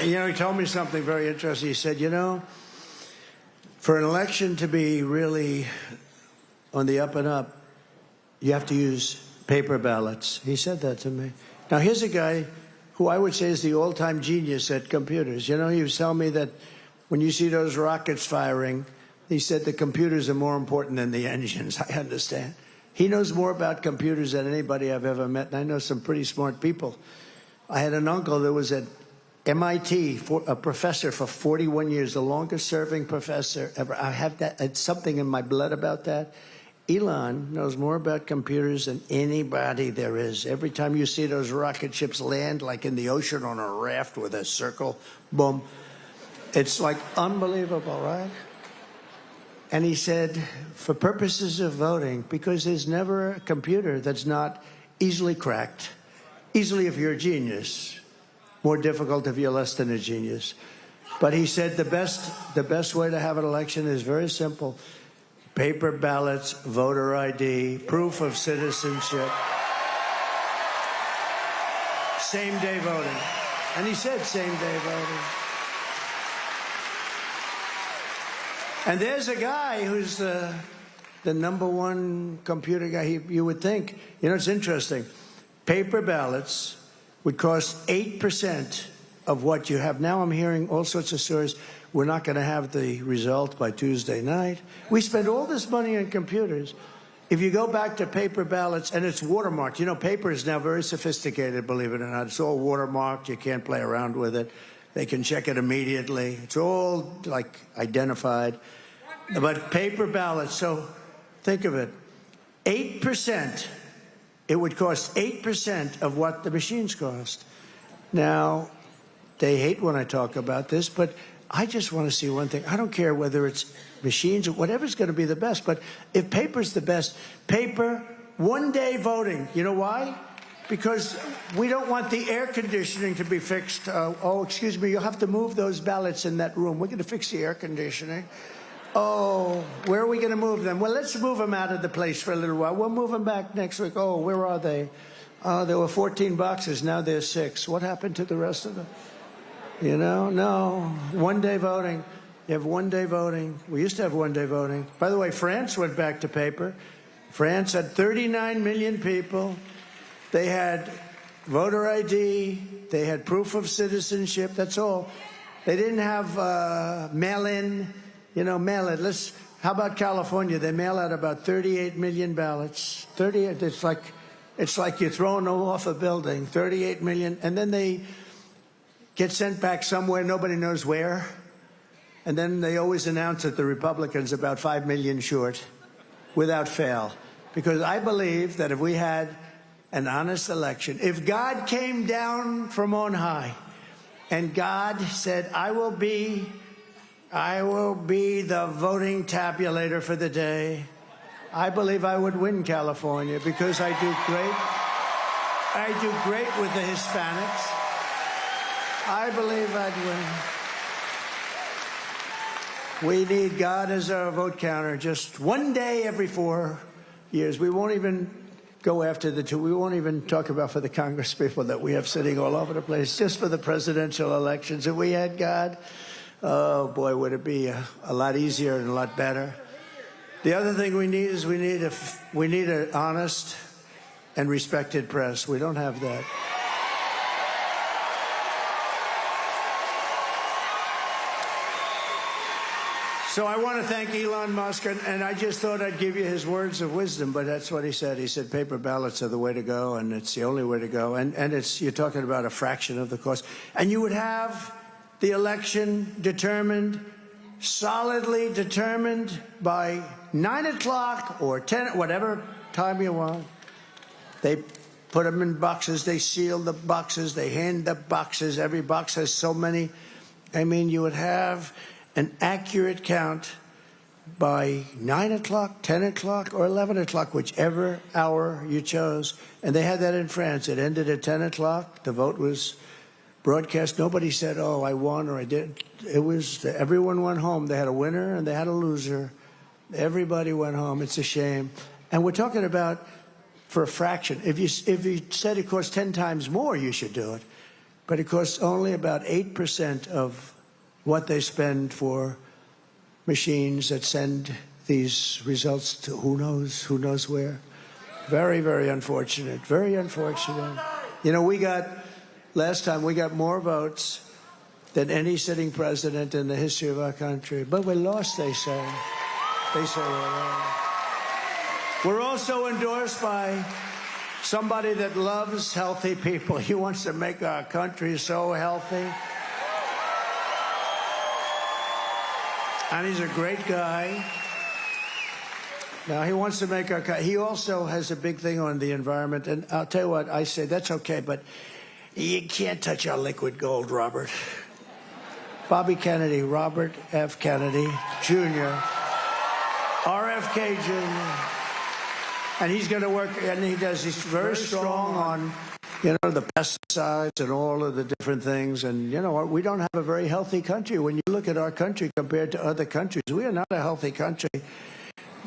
S10: You know, he told me something very interesting. He said, you know, for an election to be really on the up and up, you have to use paper ballots. He said that to me. Now, here's a guy who I would say is the all-time genius at computers. You know, he was telling me that when you see those rockets firing, he said the computers are more important than the engines. I understand. He knows more about computers than anybody I've ever met, and I know some pretty smart people. I had an uncle that was at MIT, a professor for 41 years, the longest-serving professor ever. I have that. It's something in my blood about that. Elon knows more about computers than anybody there is. Every time you see those rocket ships land, like in the ocean on a raft with a circle, boom, it's like unbelievable, right? And he said, for purposes of voting, because there's never a computer that's not easily cracked, easily if you're a genius, more difficult if you're less than a genius. But he said the best way to have an election is very simple. Paper ballots, voter ID, proof of citizenship, same-day voting. And he said same-day voting. And there's a guy who's the #1 computer guy. You would think, you know, it's interesting. Paper ballots would cost 8% of what you have. Now I'm hearing all sorts of stories. We're not going to have the result by Tuesday night. We spend all this money on computers. If you go back to paper ballots, and it's watermarked. You know, paper is now very sophisticated, believe it or not. It's all watermarked. You can't play around with it. They can check it immediately. It's all, like, identified. But paper ballots, so think of it. 8%. It would cost 8% of what the machines cost. Now, they hate when I talk about this, but I just want to see one thing. I don't care whether it's machines or whatever's going to be the best, but if paper's the best, paper, one-day voting. You know why? Because we don't want the air conditioning to be fixed. Oh, excuse me, you'll have to move those ballots in that room. We're going to fix the air conditioning. Oh, where are we going to move them? Well, let's move them out of the place for a little while. We'll move them back next week. Oh, where are they? There were 14 boxes. Now there's 6. What happened to the rest of them? You know, no. One-day voting. You have one-day voting. We used to have one-day voting. By the way, France went back to paper. France had 39 million people. They had voter ID. They had proof of citizenship. That's all. They didn't have mail-in. You know, mail it. How about California? They mail out about 38 million ballots. 38. It's like you're throwing them off a building. 38 million, and then they get sent back somewhere. Nobody knows where. And then they always announce that the Republicans are about 5 million short, without fail. Because I believe that if we had an honest election, if God came down from on high, and God said, I will be the voting tabulator for the day, I believe I would win California because I do great with the Hispanics. I believe I'd win. We need God as our vote counter just one day every 4 years. We won't even go after the 2. We won't even talk about for the Congress people that we have sitting all over the place, just for the presidential elections. If we had God, oh, boy, would it be a lot easier and a lot better. The other thing we need is we need an honest and respected press. We don't have that. So I want to thank Elon Musk, and I just thought I'd give you his words of wisdom, but that's what he said. He said paper ballots are the way to go, and it's the only way to go. And you're talking about a fraction of the cost. And you would have the election determined, solidly determined by 9 o'clock or 10, whatever time you want. They put them in boxes. They seal the boxes. They hand the boxes. Every box has so many. I mean, you would have an accurate count by 9 o'clock, 10 o'clock, or 11 o'clock, whichever hour you chose. And they had that in France. It ended at 10 o'clock. The vote was broadcast. Nobody said, oh, I won or I didn't. It was, everyone went home. They had a winner and they had a loser. Everybody went home. It's a shame. And we're talking about for a fraction. If you said it costs 10 times more, you should do it. But it costs only about 8% of what they spend for machines that send these results to who knows where. Very, very unfortunate. Very unfortunate. You know, last time we got more votes than any sitting president in the history of our country. But we lost, they say. They say we lost. We're also endorsed by somebody that loves healthy people. He wants to make our country so healthy. And he's a great guy. Now, he wants to make our country. He also has a big thing on the environment. And I'll tell you what, I say, that's okay, but you can't touch our liquid gold, Robert. Bobby Kennedy, Robert F. Kennedy Jr., RFK Jr., and he's going to work, and he's very strong on, you know, the pesticides and all of the different things. And you know what? We don't have a very healthy country. When you look at our country compared to other countries, we are not a healthy country.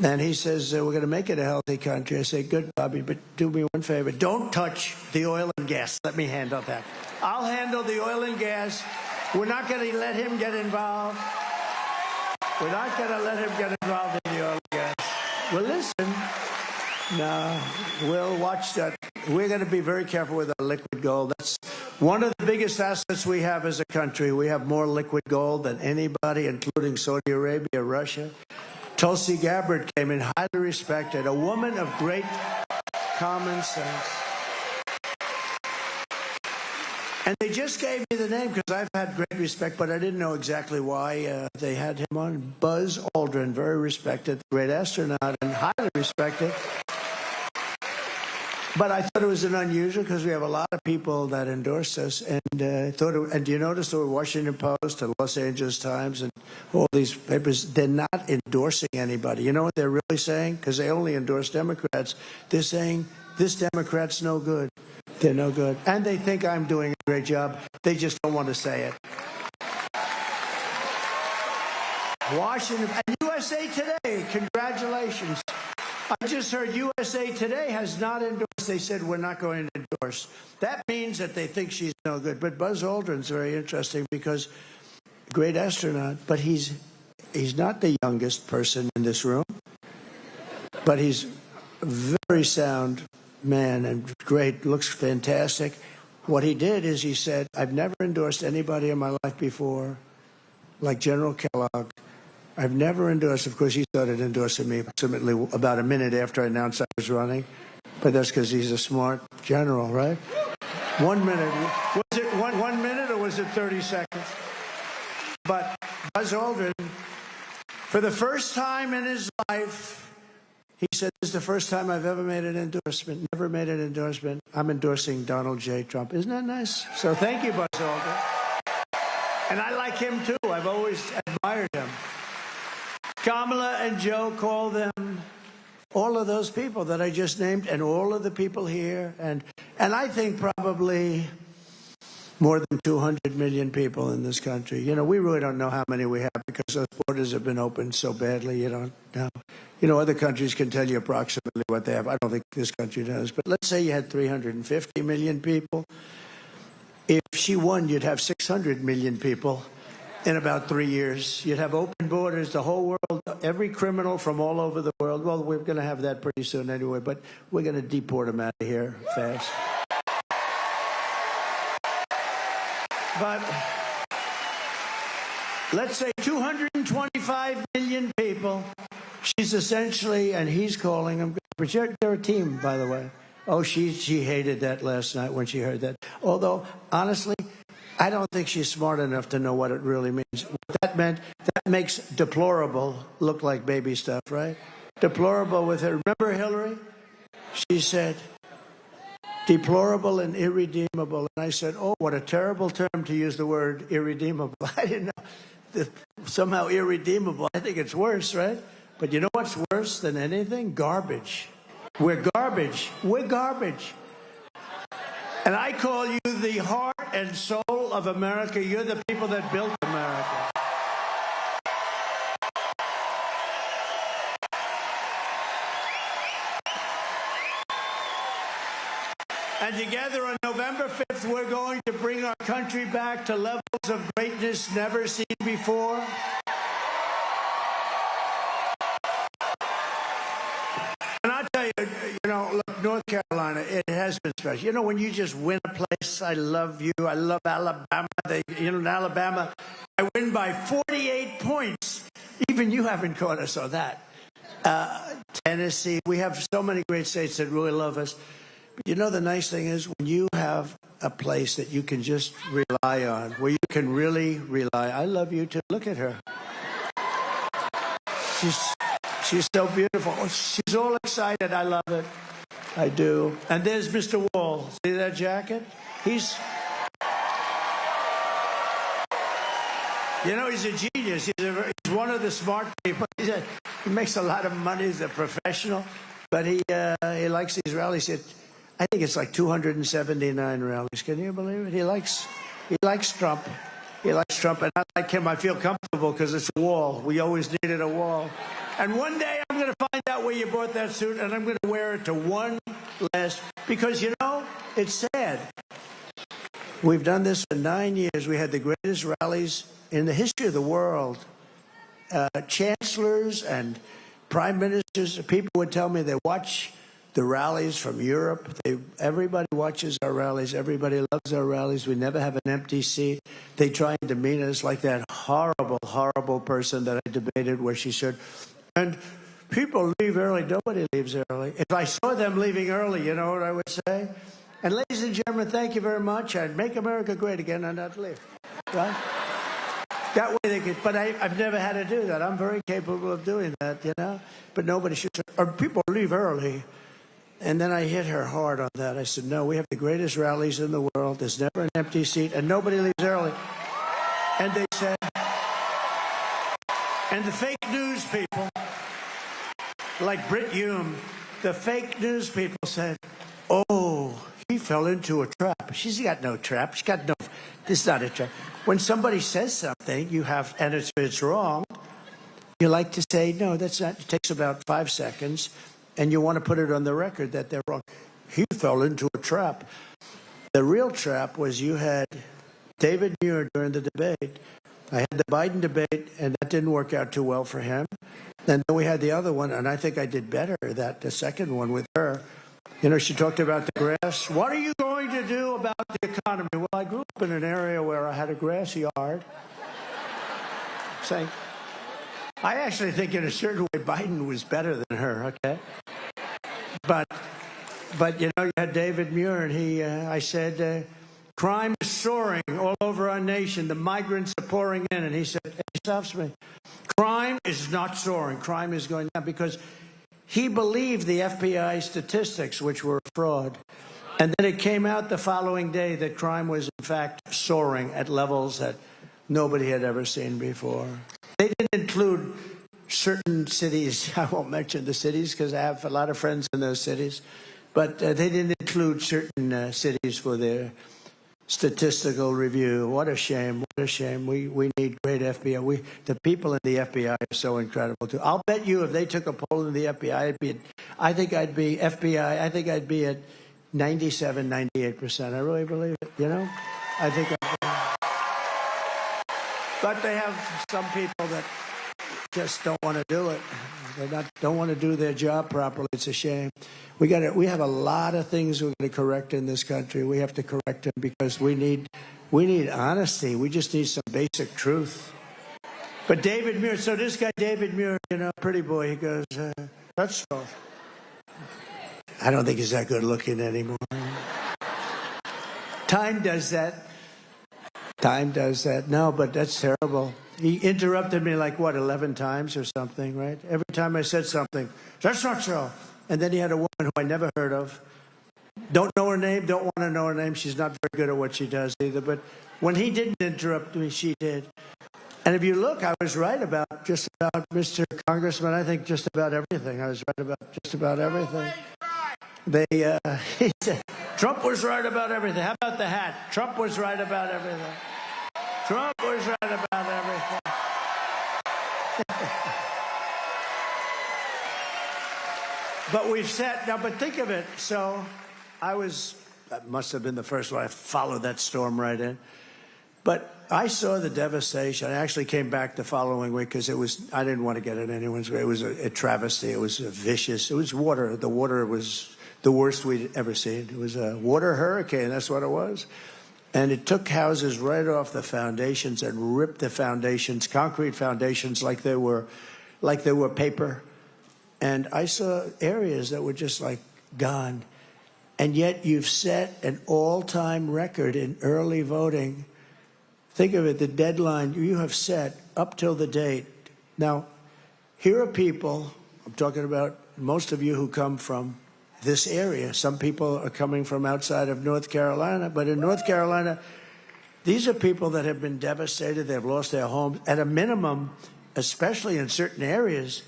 S10: And he says, we're going to make it a healthy country. I say, good, Bobby, but do me one favor. Don't touch the oil and gas. Let me handle that. I'll handle the oil and gas. We're not going to let him get involved. We're not going to let him get involved in the oil and gas. Well, listen. No, we'll watch that. We're going to be very careful with our liquid gold. That's one of the biggest assets we have as a country. We have more liquid gold than anybody, including Saudi Arabia, Russia. Tulsi Gabbard came in, highly respected, a woman of great common sense. And they just gave me the name because I've had great respect, but I didn't know exactly why they had him on. Buzz Aldrin, very respected, great astronaut, and highly respected. But I thought it was an unusual because we have a lot of people that endorse us. And and you notice the Washington Post and Los Angeles Times and all these papers, they're not endorsing anybody. You know what they're really saying? Because they only endorse Democrats. They're saying, this Democrat's no good. They're no good. And they think I'm doing a great job. They just don't want to say it. Washington and USA Today, congratulations. I just heard USA Today has not endorsed. They said we're not going to endorse. That means that they think she's no good. But Buzz Aldrin's very interesting because great astronaut, but he's not the youngest person in this room. But he's a very sound man and great, looks fantastic. What he did is he said, I've never endorsed anybody in my life before, like General Kellogg. I've never endorsed. Of course, he started endorsing me approximately about a minute after I announced I was running. But that's because he's a smart general, right? 1 minute. Was it one minute or was it 30 seconds? But Buzz Aldrin, for the first time in his life, he said, this is the first time I've ever made an endorsement. Never made an endorsement. I'm endorsing Donald J. Trump. Isn't that nice? So thank you, Buzz Aldrin. And I like him, too. I've always admired him. Kamala and Joe call them all of those people that I just named and all of the people here. And I think probably more than 200 million people in this country. You know, we really don't know how many we have because those borders have been opened so badly. You don't know. You know, other countries can tell you approximately what they have. I don't think this country does. But let's say you had 350 million people. If she won, you'd have 600 million people. in about 3 years. You'd have open borders, the whole world, every criminal from all over the world. Well, we're going to have that pretty soon anyway, but we're going to deport them out of here fast. But let's say 225 million people. She's essentially, and he's calling them, they're a team, by the way. Oh, she hated that last night when she heard that. Although, honestly, I don't think she's smart enough to know what it really means. What that meant, that makes deplorable look like baby stuff, right? Deplorable with her. Remember Hillary? She said, deplorable and irredeemable. And I said, oh, what a terrible term to use the word irredeemable. I didn't know that somehow irredeemable. I think it's worse, right? But you know what's worse than anything? Garbage. We're garbage. We're garbage. And I call you the heart and soul of America. You're the people that built America. And together on November 5th, we're going to bring our country back to levels of greatness never seen before. And I'll tell you, look, North Carolina, it has been special. You know, when you just win a place, I love you. I love Alabama. In Alabama, I win by 48 points. Even you haven't caught us on that. Tennessee, we have so many great states that really love us. But you know, the nice thing is when you have a place that you can just rely on, where you can really rely. I love you too. Look at her. She's so beautiful. Oh, she's all excited. I love it. I do. And there's Mr. Wall. See that jacket? He's a genius. He's one of the smart people. He makes a lot of money. He's a professional. But he likes these rallies. I think it's like 279 rallies. Can you believe it? He likes Trump. He likes Trump. And I like him. I feel comfortable because it's a wall. We always needed a wall. And one day I'm going to find out where you bought that suit, and I'm going to wear it to one last, because, it's sad. We've done this for 9 years. We had the greatest rallies in the history of the world. Chancellors and prime ministers, people would tell me they watch the rallies from Europe. Everybody watches our rallies. Everybody loves our rallies. We never have an empty seat. They try and demean us like that horrible, horrible person that I debated where she said, and people leave early. Nobody leaves early. If I saw them leaving early, you know what I would say? And ladies and gentlemen, thank you very much. I'd make America great again and I'd leave. Right? That way they could, but I've never had to do that. I'm very capable of doing that, But nobody should say, or people leave early. And then I hit her hard on that. I said, no, we have the greatest rallies in the world. There's never an empty seat, and nobody leaves early. And they said, and the fake news people, like Brit Hume, the fake news people said, oh, he fell into a trap. She's got no trap. She's got no, this is not a trap. When somebody says something, and it's wrong, you like to say, no, that's not, it takes about 5 seconds, and you want to put it on the record that they're wrong. He fell into a trap. The real trap was you had David Muir during the debate. I had the Biden debate, and that didn't work out too well for him. And then we had the other one, and I think I did better, the second one with her. She talked about the grass. What are you going to do about the economy? Well, I grew up in an area where I had a grass yard. I actually think in a certain way Biden was better than her, okay? But you had David Muir, and I said, crime is soaring all over our nation. The migrants are pouring in. And he said, he stops me. Crime is not soaring. Crime is going down, because he believed the FBI statistics, which were fraud. And then it came out the following day that crime was, in fact, soaring at levels that nobody had ever seen before. They didn't include certain cities. I won't mention the cities because I have a lot of friends in those cities. But they didn't include certain cities for their statistical review. What a shame. What a shame. We need great FBI. The people in the FBI are so incredible, too. I'll bet you if they took a poll in the FBI, I think I'd be at 97, 98%. I really believe it, I think But they have some people that just don't want to do it. Don't want to do their job properly. It's a shame. We have a lot of things we're going to correct in this country. We have to correct them because we need honesty. We just need some basic truth. But David Muir, so this guy David Muir, you know, pretty boy, he goes, that's all. I don't think he's that good looking anymore. Time does that. Time does that. No, but that's terrible. He interrupted me like, what, 11 times or something, right? Every time I said something, that's not so. And then he had a woman who I never heard of. Don't know her name, don't want to know her name. She's not very good at what she does either. But when he didn't interrupt me, she did. And if you look, I was right about just about Mr. Congressman. I think just about everything. I was right about just about everything. He said, Trump was right about everything. How about the hat? Trump was right about everything. Trump was right about everything. But we've said, now, but think of it. So that must have been the first one. I followed that storm right in. But I saw the devastation. I actually came back the following week because I didn't want to get in anyone's way. It was a travesty. It was vicious. It was water. The water was the worst we'd ever seen. It was a water hurricane. That's what it was. And it took houses right off the foundations and ripped the foundations, concrete foundations, like they were paper. And I saw areas that were just like gone. And yet you've set an all-time record in early voting. Think of it, the deadline you have set up till the date. Now, here are people, I'm talking about most of you who come from this area. Some people are coming from outside of North Carolina, but in North Carolina, these are people that have been devastated. They've lost their homes. At a minimum, especially in certain areas,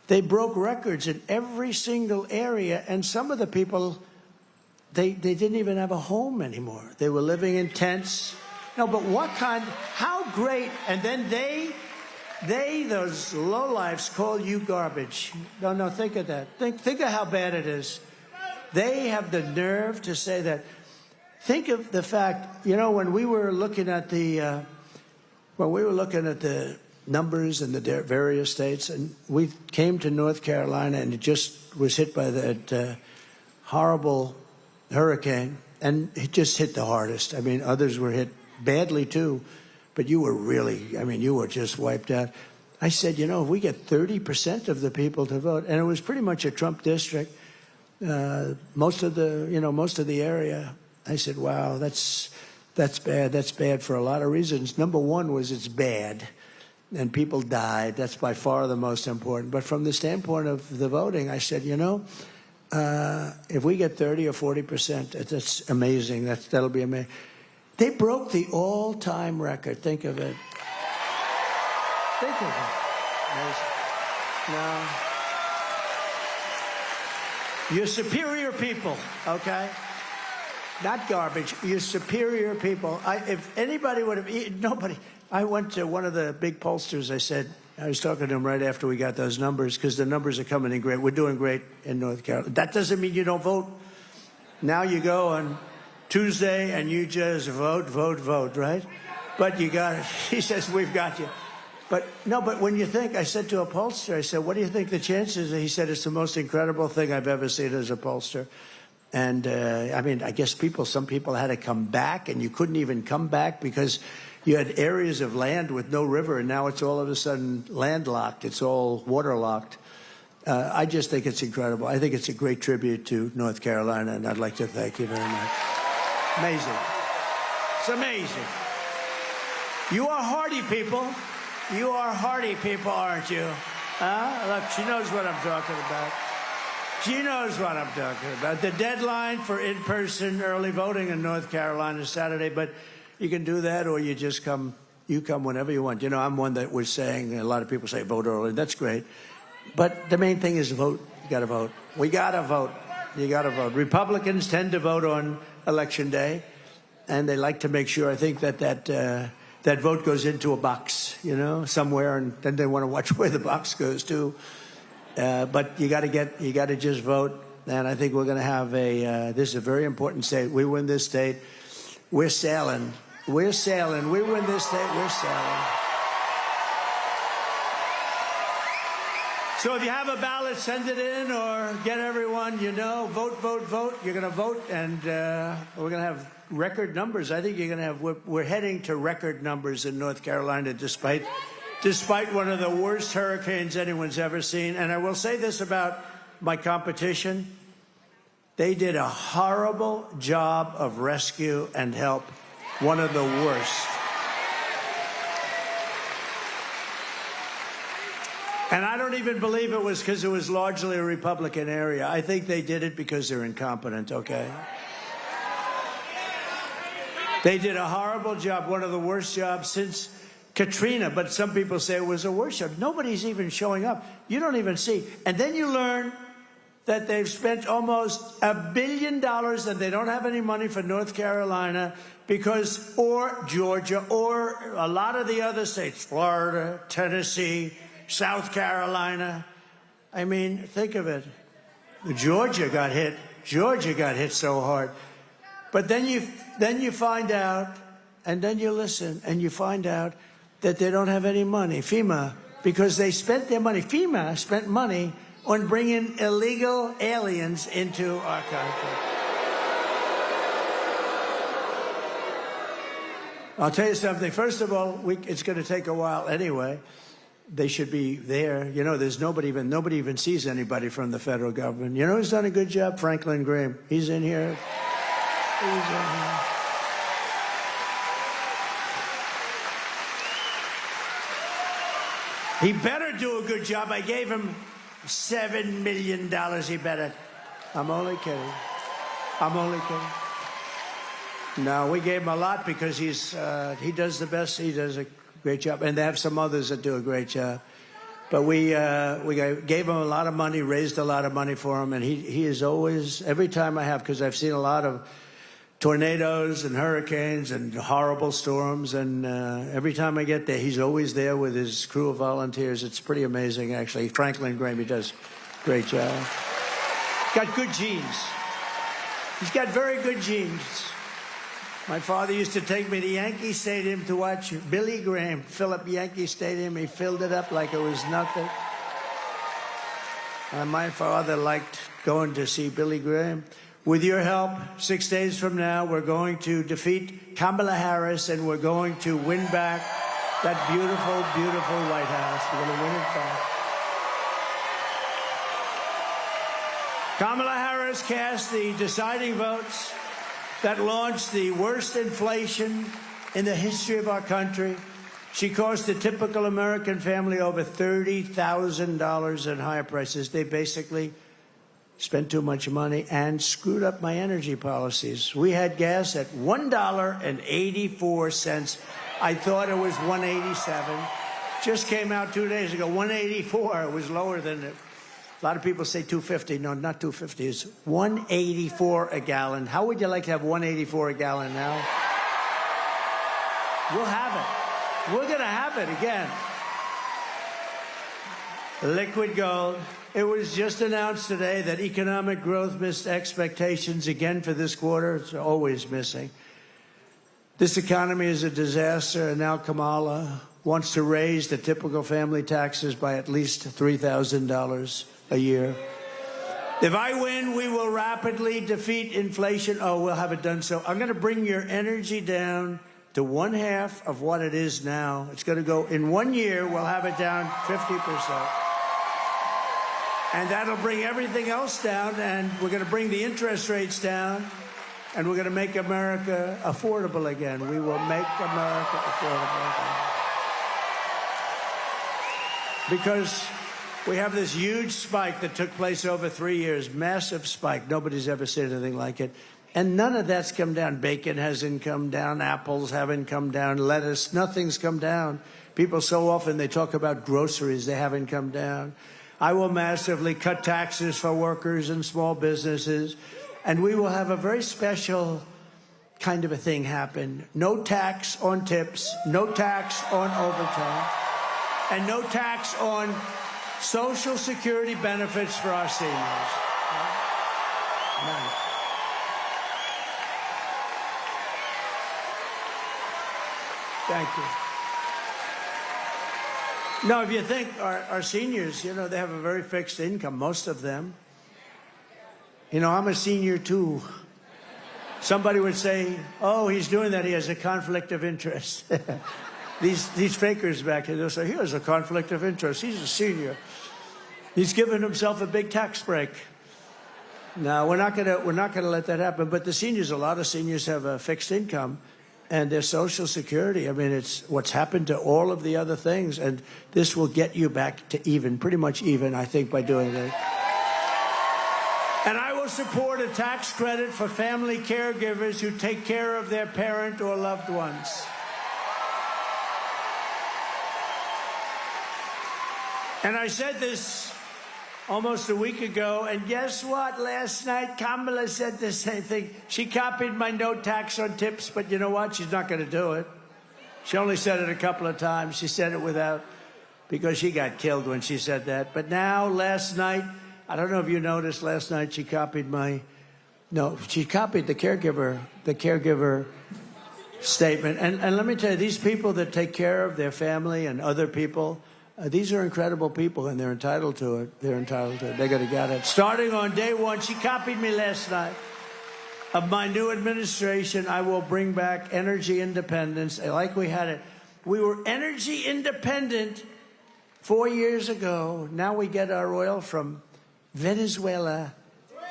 S10: they broke records in every single area, and some of the people, they didn't even have a home anymore. They were living in tents. No, but how great, and then those lowlifes call you garbage. No, think of that. Think of how bad it is. They have the nerve to say that. Think of the fact, you know, when we were looking at the numbers in the various states, and we came to North Carolina, and it just was hit by that horrible hurricane, and it just hit the hardest. I mean, others were hit badly too, but you were just wiped out. I said, you know, if we get 30% of the people to vote, and it was pretty much a Trump district, most of the area, I said, wow, that's bad. That's bad for a lot of reasons. Number one was it's bad, and people died. That's by far the most important. But from the standpoint of the voting, I said, you know, if we get 30 or 40%, that's amazing. That'll be amazing. They broke the all-time record. Think of it. Think of it. No. You're superior people, okay? Not garbage. You're superior people. If anybody would have, nobody. I went to one of the big pollsters. I was talking to him right after we got those numbers, because the numbers are coming in great. We're doing great in North Carolina. That doesn't mean you don't vote. Now you go on Tuesday and you just vote, right? But you got it. He says, we've got you. But when you think, I said to a pollster, I said, what do you think the chances? He said, it's the most incredible thing I've ever seen as a pollster. And I mean, I guess some people had to come back, and you couldn't even come back because you had areas of land with no river, and now it's all of a sudden landlocked. It's all waterlocked. I just think it's incredible. I think it's a great tribute to North Carolina, and I'd like to thank you very much. Amazing. It's amazing. You are hardy people. You are hardy people, aren't you? Look, she knows what I'm talking about. She knows what I'm talking about. The deadline for in-person early voting in North Carolina is Saturday, but you can do that, or you just come. You come whenever you want. You know, I'm one that was saying, a lot of people say vote early. That's great. But the main thing is vote. You got to vote. We got to vote. You got to vote. Republicans tend to vote on Election Day, and they like to make sure, I think, that vote goes into a box, you know, somewhere, and then they want to watch where the box goes to. But you got to just vote. And I think we're going to have this is a very important state. We win this state, we're sailing. We're sailing. We win this state, we're sailing. So if you have a ballot, send it in or get everyone you know. Vote, vote, vote. You're going to vote, and we're going to have record numbers. I think you're going to have, we're heading to record numbers in North Carolina despite one of the worst hurricanes anyone's ever seen. And I will say this about my competition. They did a horrible job of rescue and help. One of the worst. And I don't even believe it was because it was largely a Republican area. I think they did it because they're incompetent, okay? They did a horrible job, one of the worst jobs since Katrina, but some people say it was a worse job. Nobody's even showing up. You don't even see. And then you learn that they've spent almost $1 billion and they don't have any money for North Carolina because, or Georgia, or a lot of the other states, Florida, Tennessee, South Carolina. I mean, think of it. Georgia got hit. Georgia got hit so hard. But then you find out, and then you listen, and you find out that they don't have any money. FEMA, because they spent their money. FEMA spent money on bringing illegal aliens into our country. I'll tell you something. First of all, it's going to take a while anyway. They should be there. You know, there's nobody even sees anybody from the federal government. You know who's done a good job? Franklin Graham. He's in here. He's in here. He better do a good job. I gave him $7 million. He better. I'm only kidding. I'm only kidding. No, we gave him a lot because he does the best. He does a great job, and they have some others that do a great job. But we gave him a lot of money, raised a lot of money for him, and he is always, every time I have, because I've seen a lot of tornadoes and hurricanes and horrible storms, and every time I get there, he's always there with his crew of volunteers. It's pretty amazing, actually. Franklin Graham, he does a great job. He's got good genes. He's got very good genes. My father used to take me to Yankee Stadium to watch Billy Graham fill up Yankee Stadium. He filled it up like it was nothing. And my father liked going to see Billy Graham. With your help, 6 days from now, we're going to defeat Kamala Harris, and we're going to win back that beautiful, beautiful White House. We're going to win it back. Kamala Harris cast the deciding votes that launched the worst inflation in the history of our country. She cost a typical American family over $30,000 in higher prices. They basically spent too much money and screwed up my energy policies. We had gas at $1.84. I thought it was $1.87. Just came out 2 days ago, $1.84. It was lower than it. A lot of people say $2.50. No, not $2.50. It's $1.84 a gallon. How would you like to have $1.84 a gallon now? We'll have it. We're going to have it again. Liquid gold. It was just announced today that economic growth missed expectations again for this quarter. It's always missing. This economy is a disaster, and now Kamala wants to raise the typical family taxes by at least $3,000 a year. If I win, we will rapidly defeat inflation. Oh, we'll have it done so. I'm going to bring your energy down to 1/2 of what it is now. It's going to go, in 1 year, we'll have it down 50%. And that'll bring everything else down, and we're going to bring the interest rates down, and we're going to make America affordable again. We will make America affordable again. Because we have this huge spike that took place over 3 years, massive spike. Nobody's ever seen anything like it. And none of that's come down. Bacon hasn't come down. Apples haven't come down. Lettuce, nothing's come down. People so often, they talk about groceries. They haven't come down. I will massively cut taxes for workers and small businesses. And we will have a very special kind of a thing happen. No tax on tips. No tax on overtime. And no tax on Social Security benefits for our seniors. None. Thank you. No, if you think our seniors, you know, they have a very fixed income, most of them. You know, I'm a senior too. Somebody would say, oh, he's doing that, he has a conflict of interest. These fakers back here, they'll say, he has a conflict of interest, he's a senior. He's given himself a big tax break. No, we're not gonna let that happen. But the seniors, a lot of seniors have a fixed income, and their Social Security. I mean, it's what's happened to all of the other things, and this will get you back to even, pretty much even, I think, by doing it. And I will support a tax credit for family caregivers who take care of their parent or loved ones. And I said this almost a week ago, and guess what? Last night, Kamala said the same thing. She copied my no tax on tips, but you know what? She's not going to do it. She only said it a couple of times. She said it without, because she got killed when she said that. But now, last night, I don't know if you noticed, last night she copied she copied the caregiver statement. And let me tell you, these people that take care of their family and other people, these are incredible people, and they're entitled to it. They're entitled to it. They're going to get it. Starting on day one, she copied me last night. Of my new administration, I will bring back energy independence, like we had it. We were energy independent 4 years ago. Now we get our oil from Venezuela.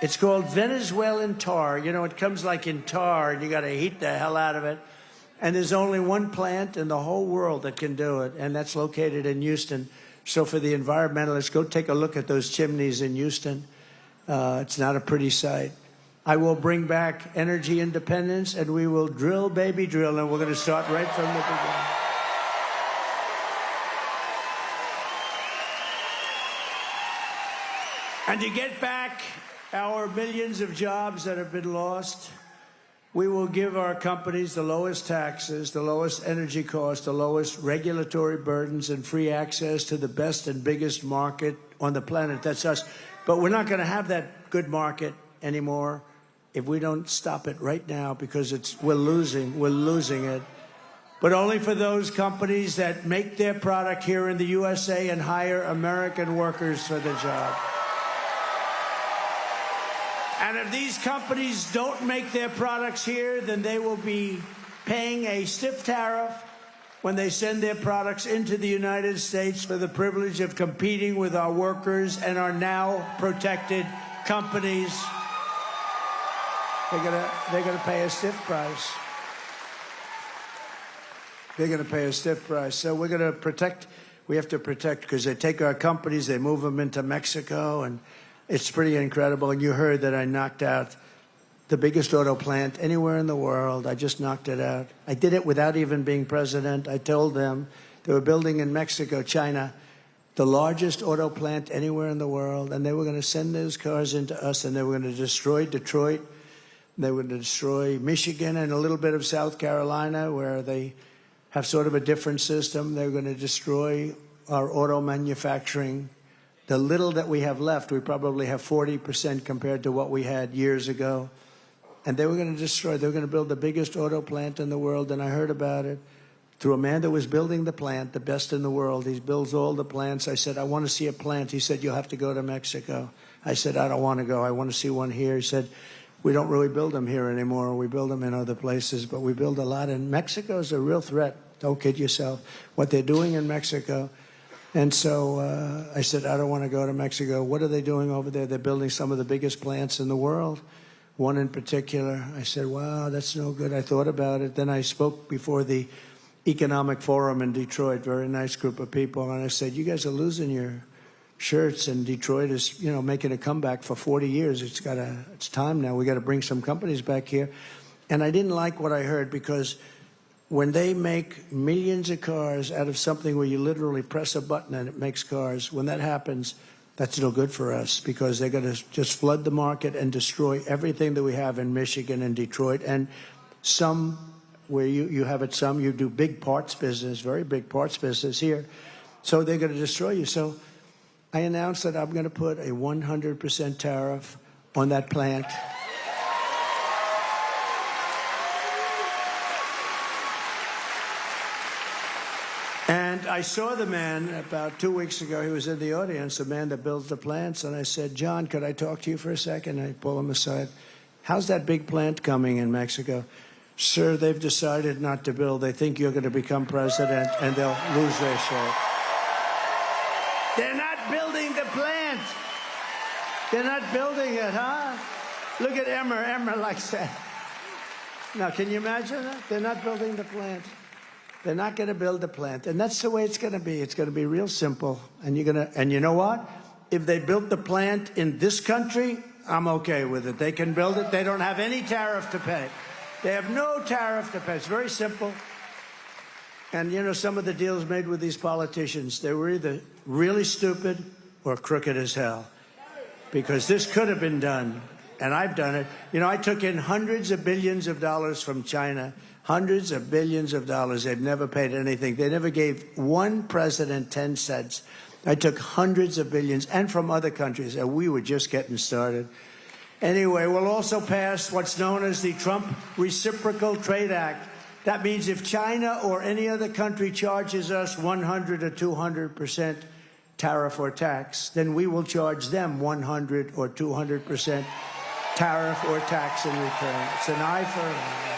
S10: It's called Venezuelan tar. You know, it comes like in tar, and you got to heat the hell out of it. And there's only one plant in the whole world that can do it, and that's located in Houston. So for the environmentalists, go take a look at those chimneys in Houston. It's not a pretty sight. I will bring back energy independence, and we will drill, baby, drill, and we're going to start right from the beginning. And to get back our millions of jobs that have been lost, we will give our companies the lowest taxes, the lowest energy costs, the lowest regulatory burdens, and free access to the best and biggest market on the planet. That's us. But we're not going to have that good market anymore if we don't stop it right now, because we're losing it. But only for those companies that make their product here in the USA and hire American workers for the job. And if these companies don't make their products here, then they will be paying a stiff tariff when they send their products into the United States for the privilege of competing with our workers and our now protected companies. They're gonna pay a stiff price. They're gonna pay a stiff price. So we're gonna protect. We have to protect, because they take our companies, they move them into Mexico, and it's pretty incredible. And you heard that I knocked out the biggest auto plant anywhere in the world. I just knocked it out. I did it without even being president. I told them they were building in Mexico, China, the largest auto plant anywhere in the world, and they were going to send those cars into us, and they were going to destroy Detroit. They were going to destroy Michigan and a little bit of South Carolina, where they have sort of a different system. They were going to destroy our auto manufacturing. The little that we have left, we probably have 40% compared to what we had years ago. And they were going to destroy, they were going to build the biggest auto plant in the world, and I heard about it through a man that was building the plant, the best in the world. He builds all the plants. I said, I want to see a plant. He said, you'll have to go to Mexico. I said, I don't want to go. I want to see one here. He said, we don't really build them here anymore. We build them in other places, but we build a lot. And Mexico is a real threat. Don't kid yourself. What they're doing in Mexico. And so I said, I don't want to go to Mexico. What are they doing over there? They're building some of the biggest plants in the world, one in particular. I said, wow, that's no good. I thought about it. Then I spoke before the Economic Forum in Detroit, very nice group of people. And I said, you guys are losing your shirts, and Detroit is, you know, making a comeback for 40 years. It's time now. We got to bring some companies back here. And I didn't like what I heard, because when they make millions of cars out of something where you literally press a button and it makes cars, when that happens, that's no good for us, because they're going to just flood the market and destroy everything that we have in Michigan and Detroit. And some, where you have it, some, you do big parts business, very big parts business here. So they're going to destroy you. So I announced that I'm going to put a 100% tariff on that plant. And I saw the man about 2 weeks ago. He was in the audience, the man that builds the plants. And I said, John, could I talk to you for a second? I pull him aside. How's that big plant coming in Mexico? Sir, they've decided not to build. They think you're going to become president, and they'll lose their shirt. They're not building the plant. They're not building it, huh? Look at Emmer. Emmer likes that. Now, can you imagine that? They're not building the plant. They're not going to build the plant. And that's the way it's going to be. It's going to be real simple. And you know what? If they built the plant in this country, I'm okay with it. They can build it. They don't have any tariff to pay. They have no tariff to pay. It's very simple. And, you know, some of the deals made with these politicians, they were either really stupid or crooked as hell. Because this could have been done, and I've done it. You know, I took in hundreds of billions of dollars from China, hundreds of billions of dollars. They've never paid anything. They never gave one president 10 cents. I took hundreds of billions, and from other countries, and we were just getting started. Anyway, we'll also pass what's known as the Trump Reciprocal Trade Act. That means if China or any other country charges us 100 or 200% tariff or tax, then we will charge them 100 or 200% tariff or tax in return. It's an eye for an eye.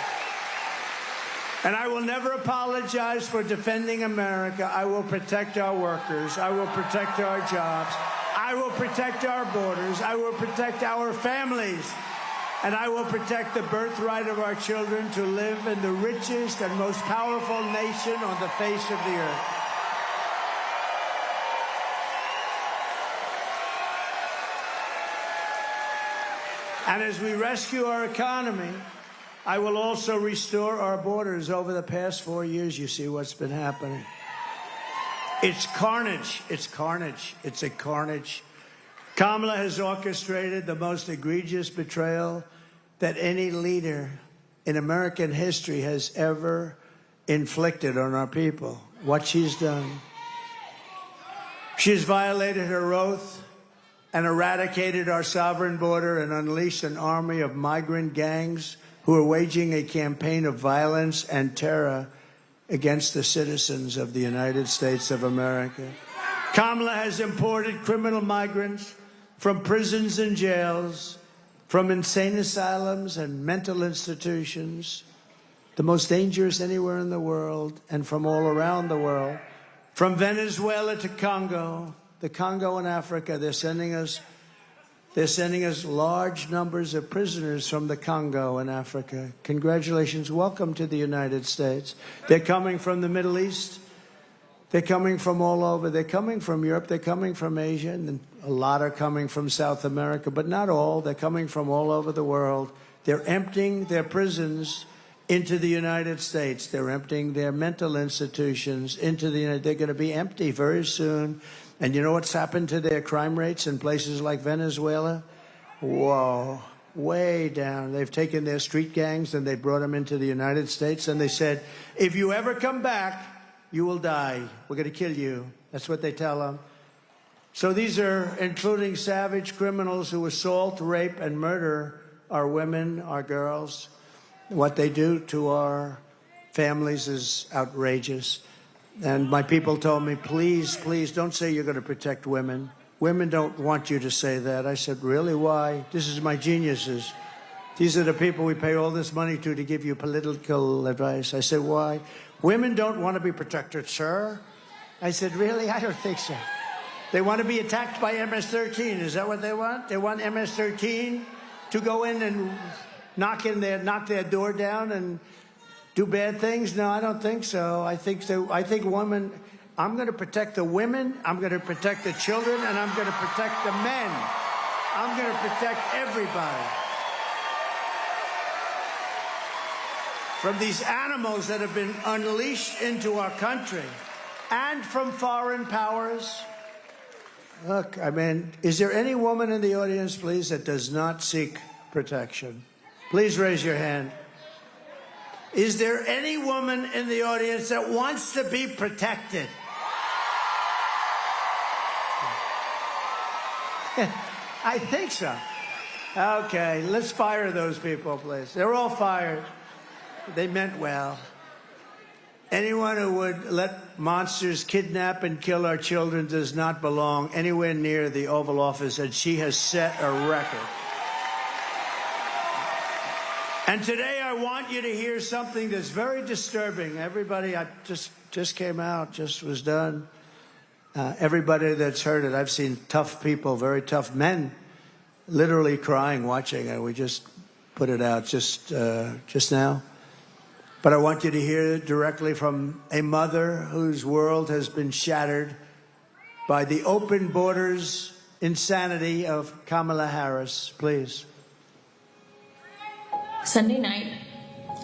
S10: And I will never apologize for defending America. I will protect our workers. I will protect our jobs. I will protect our borders. I will protect our families. And I will protect the birthright of our children to live in the richest and most powerful nation on the face of the earth. And as we rescue our economy, I will also restore our borders. Over the past 4 years, you see what's been happening. It's carnage. It's carnage. It's a carnage. Kamala has orchestrated the most egregious betrayal that any leader in American history has ever inflicted on our people. What she's done. She's violated her oath and eradicated our sovereign border and unleashed an army of migrant gangs who are waging a campaign of violence and terror against the citizens of the United States of America. Kamala has imported criminal migrants from prisons and jails, from insane asylums and mental institutions, the most dangerous anywhere in the world, and from all around the world. From Venezuela to Congo, the Congo in Africa, they're sending us large numbers of prisoners from the Congo in Africa. Congratulations. Welcome to the United States. They're coming from the Middle East. They're coming from all over. They're coming from Europe. They're coming from Asia. And a lot are coming from South America, but not all. They're coming from all over the world. They're emptying their prisons into the United States. They're emptying their mental institutions into the United States. They're going to be empty very soon. And you know what's happened to their crime rates in places like Venezuela? Whoa, way down. They've taken their street gangs and they brought them into the United States. And they said, if you ever come back, you will die. We're going to kill you. That's what they tell them. So these are including savage criminals who assault, rape, and murder our women, our girls. What they do to our families is outrageous. And my people told me, please, please don't say you're going to protect women. Women don't want you to say that. I said, really? Why? This is my geniuses. These are the people we pay all this money to give you political advice. I said, why? Women don't want to be protected, sir. I said, really? I don't think so. They want to be attacked by MS-13. Is that what they want? They want MS-13 to go in and knock their door down and do bad things? No, I don't think so. I think women, I'm going to protect the women, I'm going to protect the children, and I'm going to protect the men. I'm going to protect everybody. From these animals that have been unleashed into our country and from foreign powers. Look, I mean, is there any woman in the audience, please, that does not seek protection? Please raise your hand. Is there any woman in the audience that wants to be protected? I think so. Okay, let's fire those people, please. They're all fired. They meant well. Anyone who would let monsters kidnap and kill our children does not belong anywhere near the Oval Office, and she has set a record. And today I want you to hear something that's very disturbing. Everybody, I just came out, just was done. Everybody that's heard it, I've seen tough people, very tough men, literally crying, watching it. We just put it out just now. But I want you to hear it directly from a mother whose world has been shattered by the open borders insanity of Kamala Harris. Please.
S12: Sunday night,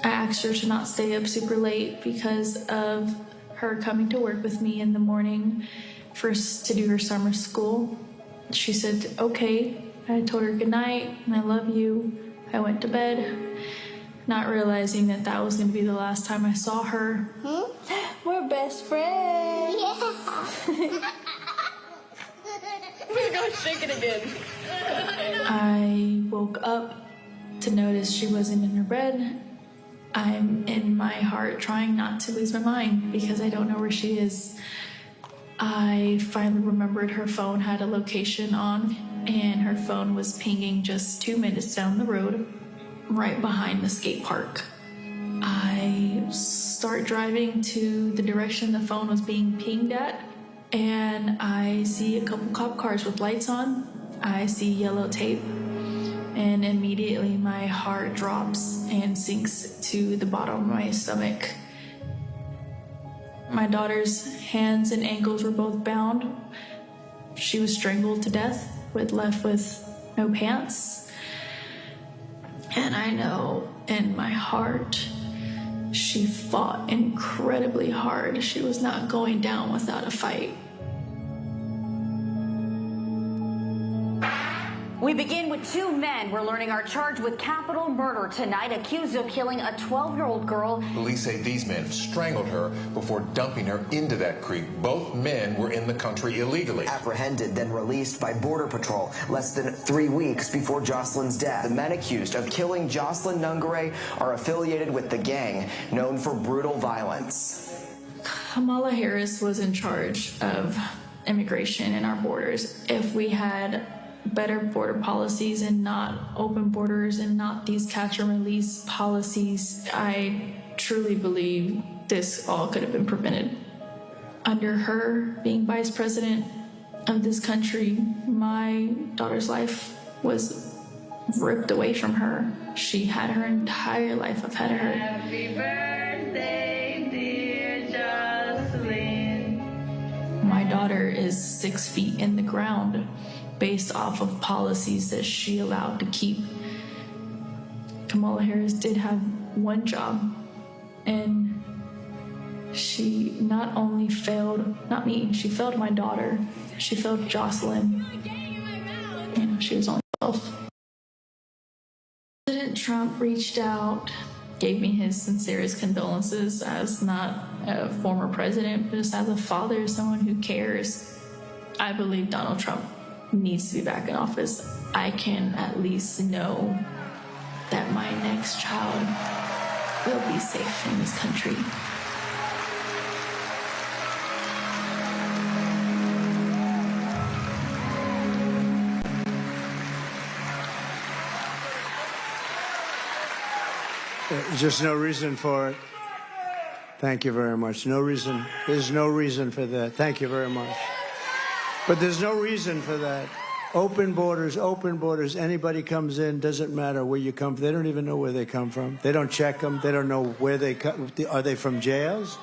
S12: I asked her to not stay up super late because of her coming to work with me in the morning first to do her summer school. She said, okay. I told her good night and I love you. I went to bed, not realizing that that was going to be the last time I saw her.
S11: We're best friends. Yeah. We're going to shake it again.
S12: I woke up to notice she wasn't in her bed. I'm in my heart trying not to lose my mind because I don't know where she is. I finally remembered her phone had a location on, and her phone was pinging just 2 minutes down the road, right behind the skate park. I start driving to the direction the phone was being pinged at, and I see a couple cop cars with lights on. I see yellow tape, and immediately my heart drops and sinks to the bottom of my stomach. My daughter's hands and ankles were both bound. She was strangled to death, left with no pants. And I know in my heart, she fought incredibly hard. She was not going down without a fight.
S2: We begin with two men we're learning are charged with capital murder tonight, accused of killing a 12-year-old girl.
S13: Police say these men strangled her before dumping her into that creek. Both men were in the country illegally.
S14: Apprehended, then released by Border Patrol less than 3 weeks before Jocelyn's death. The men accused of killing Jocelyn Nungare are affiliated with the gang known for brutal violence.
S12: Kamala Harris was in charge of immigration in our borders. If we had better border policies and not open borders and not these catch and release policies, I truly believe this all could have been prevented. Under her being vice president of this country, my daughter's life was ripped away from her. She had her entire life ahead of her.
S11: Happy birthday, dear Jocelyn.
S12: My daughter is 6 feet in the ground based off of policies that she allowed to keep. Kamala Harris did have one job, and she not only failed, not me, she failed my daughter, she failed Jocelyn. You know, she was only 12. President Trump reached out, gave me his sincerest condolences as not a former president, but just as a father, someone who cares. I believe Donald Trump needs to be back in office. I can at least know that my next child will be safe in this country.
S10: There's just no reason for it. Thank you very much. No reason. There's no reason for that. Thank you very much. But there's no reason for that. Open borders, open borders. Anybody comes in, doesn't matter where you come from. They don't even know where they come from. They don't check them. They don't know where they come. Are they from jails?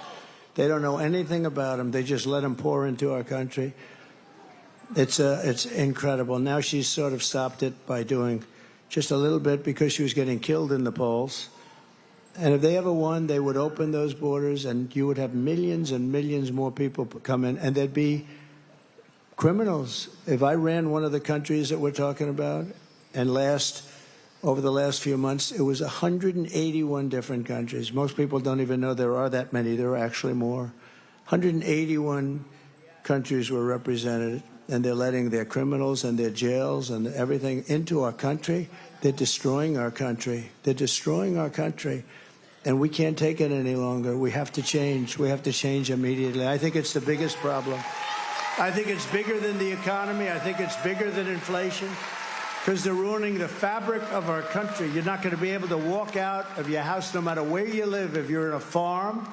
S10: They don't know anything about them. They just let them pour into our country. It's incredible. Now she's sort of stopped it by doing just a little bit because she was getting killed in the polls. And if they ever won, they would open those borders and you would have millions and millions more people come in, and there'd be criminals. If I ran one of the countries that we're talking about, and over the last few months, it was 181 different countries. Most people don't even know there are that many. There are actually more. 181 countries were represented, and they're letting their criminals and their jails and everything into our country. They're destroying our country. They're destroying our country. And we can't take it any longer. We have to change. We have to change immediately. I think it's the biggest problem. I think it's bigger than the economy. I think it's bigger than inflation, because they're ruining the fabric of our country. You're not going to be able to walk out of your house no matter where you live. If you're in a farm,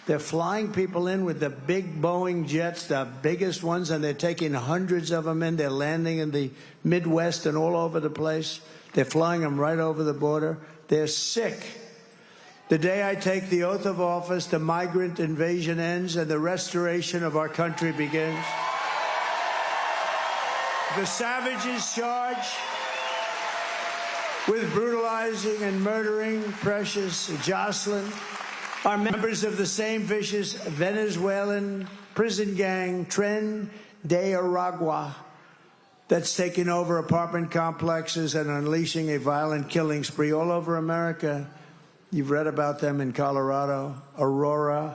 S10: they're flying people in with the big Boeing jets, the biggest ones, and they're taking hundreds of them in. They're landing in the Midwest and all over the place. They're flying them right over the border. They're sick. The day I take the oath of office, the migrant invasion ends and the restoration of our country begins. The savages charge with brutalizing and murdering precious Jocelyn are members of the same vicious Venezuelan prison gang, Tren de Aragua, that's taking over apartment complexes and unleashing a violent killing spree all over America. You've read about them in Colorado, Aurora,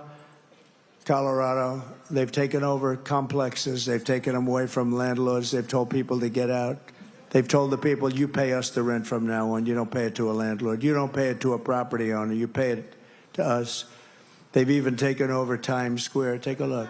S10: Colorado. They've taken over complexes. They've taken them away from landlords. They've told people to get out. They've told the people, you pay us the rent from now on. You don't pay it to a landlord. You don't pay it to a property owner. You pay it to us. They've even taken over Times Square. Take a look.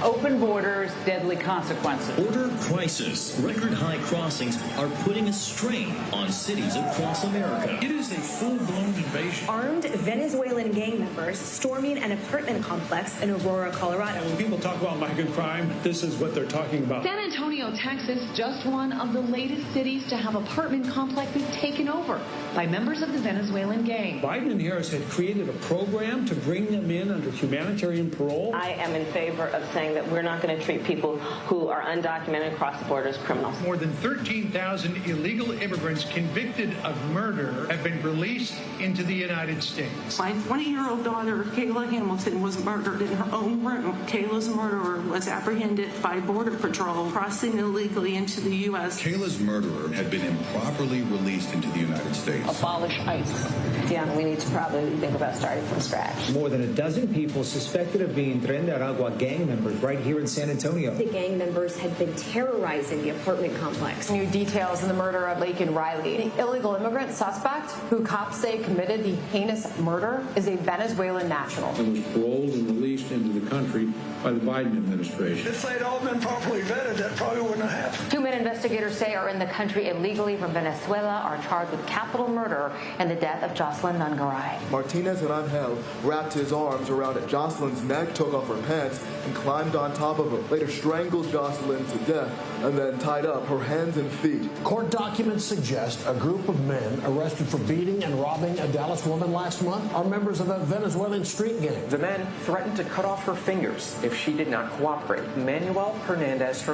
S15: Open borders, deadly consequences.
S16: Border crisis. Record high crossings are putting a strain on cities across America. It is a full-blown invasion.
S17: Armed Venezuelan gang members storming an apartment complex in Aurora, Colorado.
S18: When people talk about migrant crime, this is what they're talking about.
S19: San Antonio, Texas, just one of the latest cities to have apartment complexes taken over by members of the Venezuelan gang.
S18: Biden and Harris had created a program to bring them in under humanitarian parole.
S11: I am in favor of saying that we're not going to treat people who are undocumented across the border as criminals.
S20: More than 13,000 illegal immigrants convicted of murder have been released into the United States.
S21: My 20-year-old daughter, Kayla Hamilton, was murdered in her own room. Kayla's murderer was apprehended by Border Patrol, crossing illegally into the U.S.
S22: Kayla's murderer had been improperly released into the United States.
S11: Abolish ICE. Yeah, we need to probably think about starting from scratch.
S23: More than a dozen people suspected of being Tren de Aragua gang members right here in San Antonio.
S17: The gang members had been terrorizing the apartment complex.
S24: New details in the murder of Laken Riley. The illegal immigrant suspect, who cops say committed the heinous murder, is a Venezuelan national.
S25: And was paroled and released into the country by the Biden administration.
S26: If they'd all been properly vetted, that probably wouldn't have happened.
S24: 2 men investigators say are in the country illegally from Venezuela are charged with capital murder and the death of Jocelyn Nungaray.
S27: Martinez and Angel wrapped his arms around Jocelyn's neck, took off her pants, and climbed on top of her. Later strangled Jocelyn to death and then tied up her hands and feet.
S28: Court documents suggest a group of men arrested for beating and robbing a Dallas woman last month are members of a Venezuelan street gang.
S29: The men threatened to cut off her fingers if she did not cooperate. Manuel Hernandez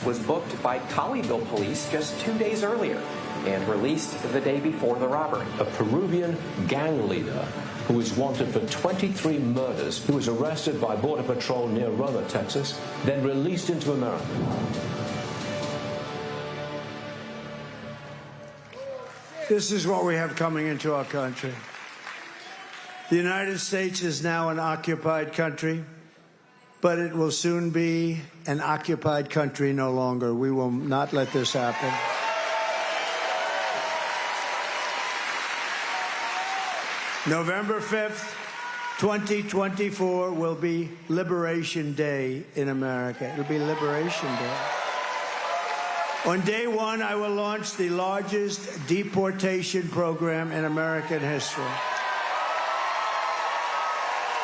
S29: was booked by Colleyville police just 2 days earlier and released the day before the robbery.
S30: A Peruvian gang leader who is wanted for 23 murders, who was arrested by Border Patrol near Roma, Texas, then released into America.
S10: This is what we have coming into our country. The United States is now an occupied country, but it will soon be an occupied country no longer. We will not let this happen. November 5th, 2024 will be Liberation Day in America. It'll be Liberation Day. On day one, I will launch the largest deportation program in American history.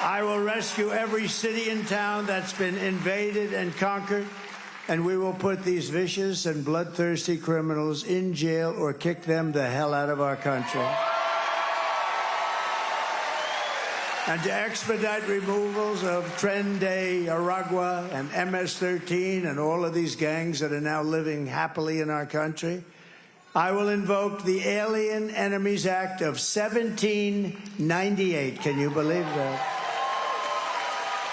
S10: I will rescue every city and town that's been invaded and conquered, and we will put these vicious and bloodthirsty criminals in jail or kick them the hell out of our country. And to expedite removals of Tren de Aragua and MS-13 and all of these gangs that are now living happily in our country, I will invoke the Alien Enemies Act of 1798. Can you believe that?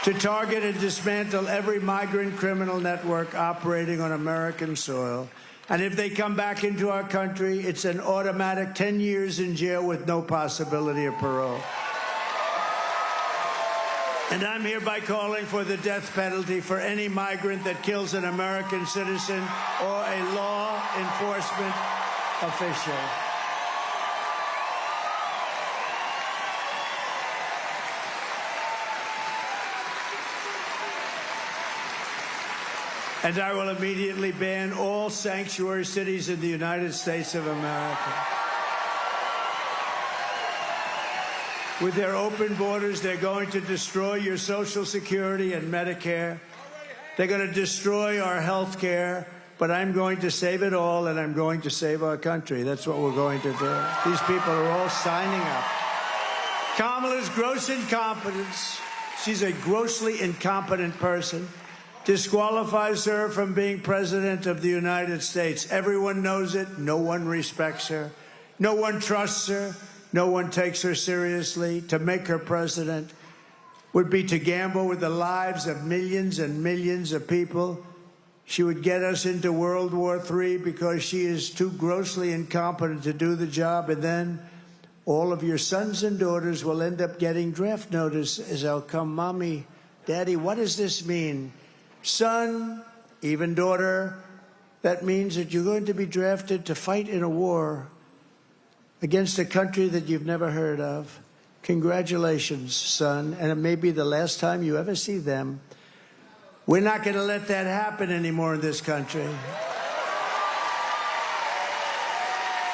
S10: To target and dismantle every migrant criminal network operating on American soil. And if they come back into our country, it's an automatic 10 years in jail with no possibility of parole. And I'm hereby calling for the death penalty for any migrant that kills an American citizen or a law enforcement official. And I will immediately ban all sanctuary cities in the United States of America. With their open borders, they're going to destroy your Social Security and Medicare. They're going to destroy our health care. But I'm going to save it all, and I'm going to save our country. That's what we're going to do. These people are all signing up. Kamala's gross incompetence. She's a grossly incompetent person. Disqualifies her from being president of the United States. Everyone knows it. No one respects her. No one trusts her. No one takes her seriously. To make her president would be to gamble with the lives of millions and millions of people. She would get us into World War III because she is too grossly incompetent to do the job. And then all of your sons and daughters will end up getting draft notice as they'll come, Mommy, Daddy, what does this mean? Son, even daughter, that means that you're going to be drafted to fight in a war against a country that you've never heard of. Congratulations, son. And it may be the last time you ever see them. We're not going to let that happen anymore in this country.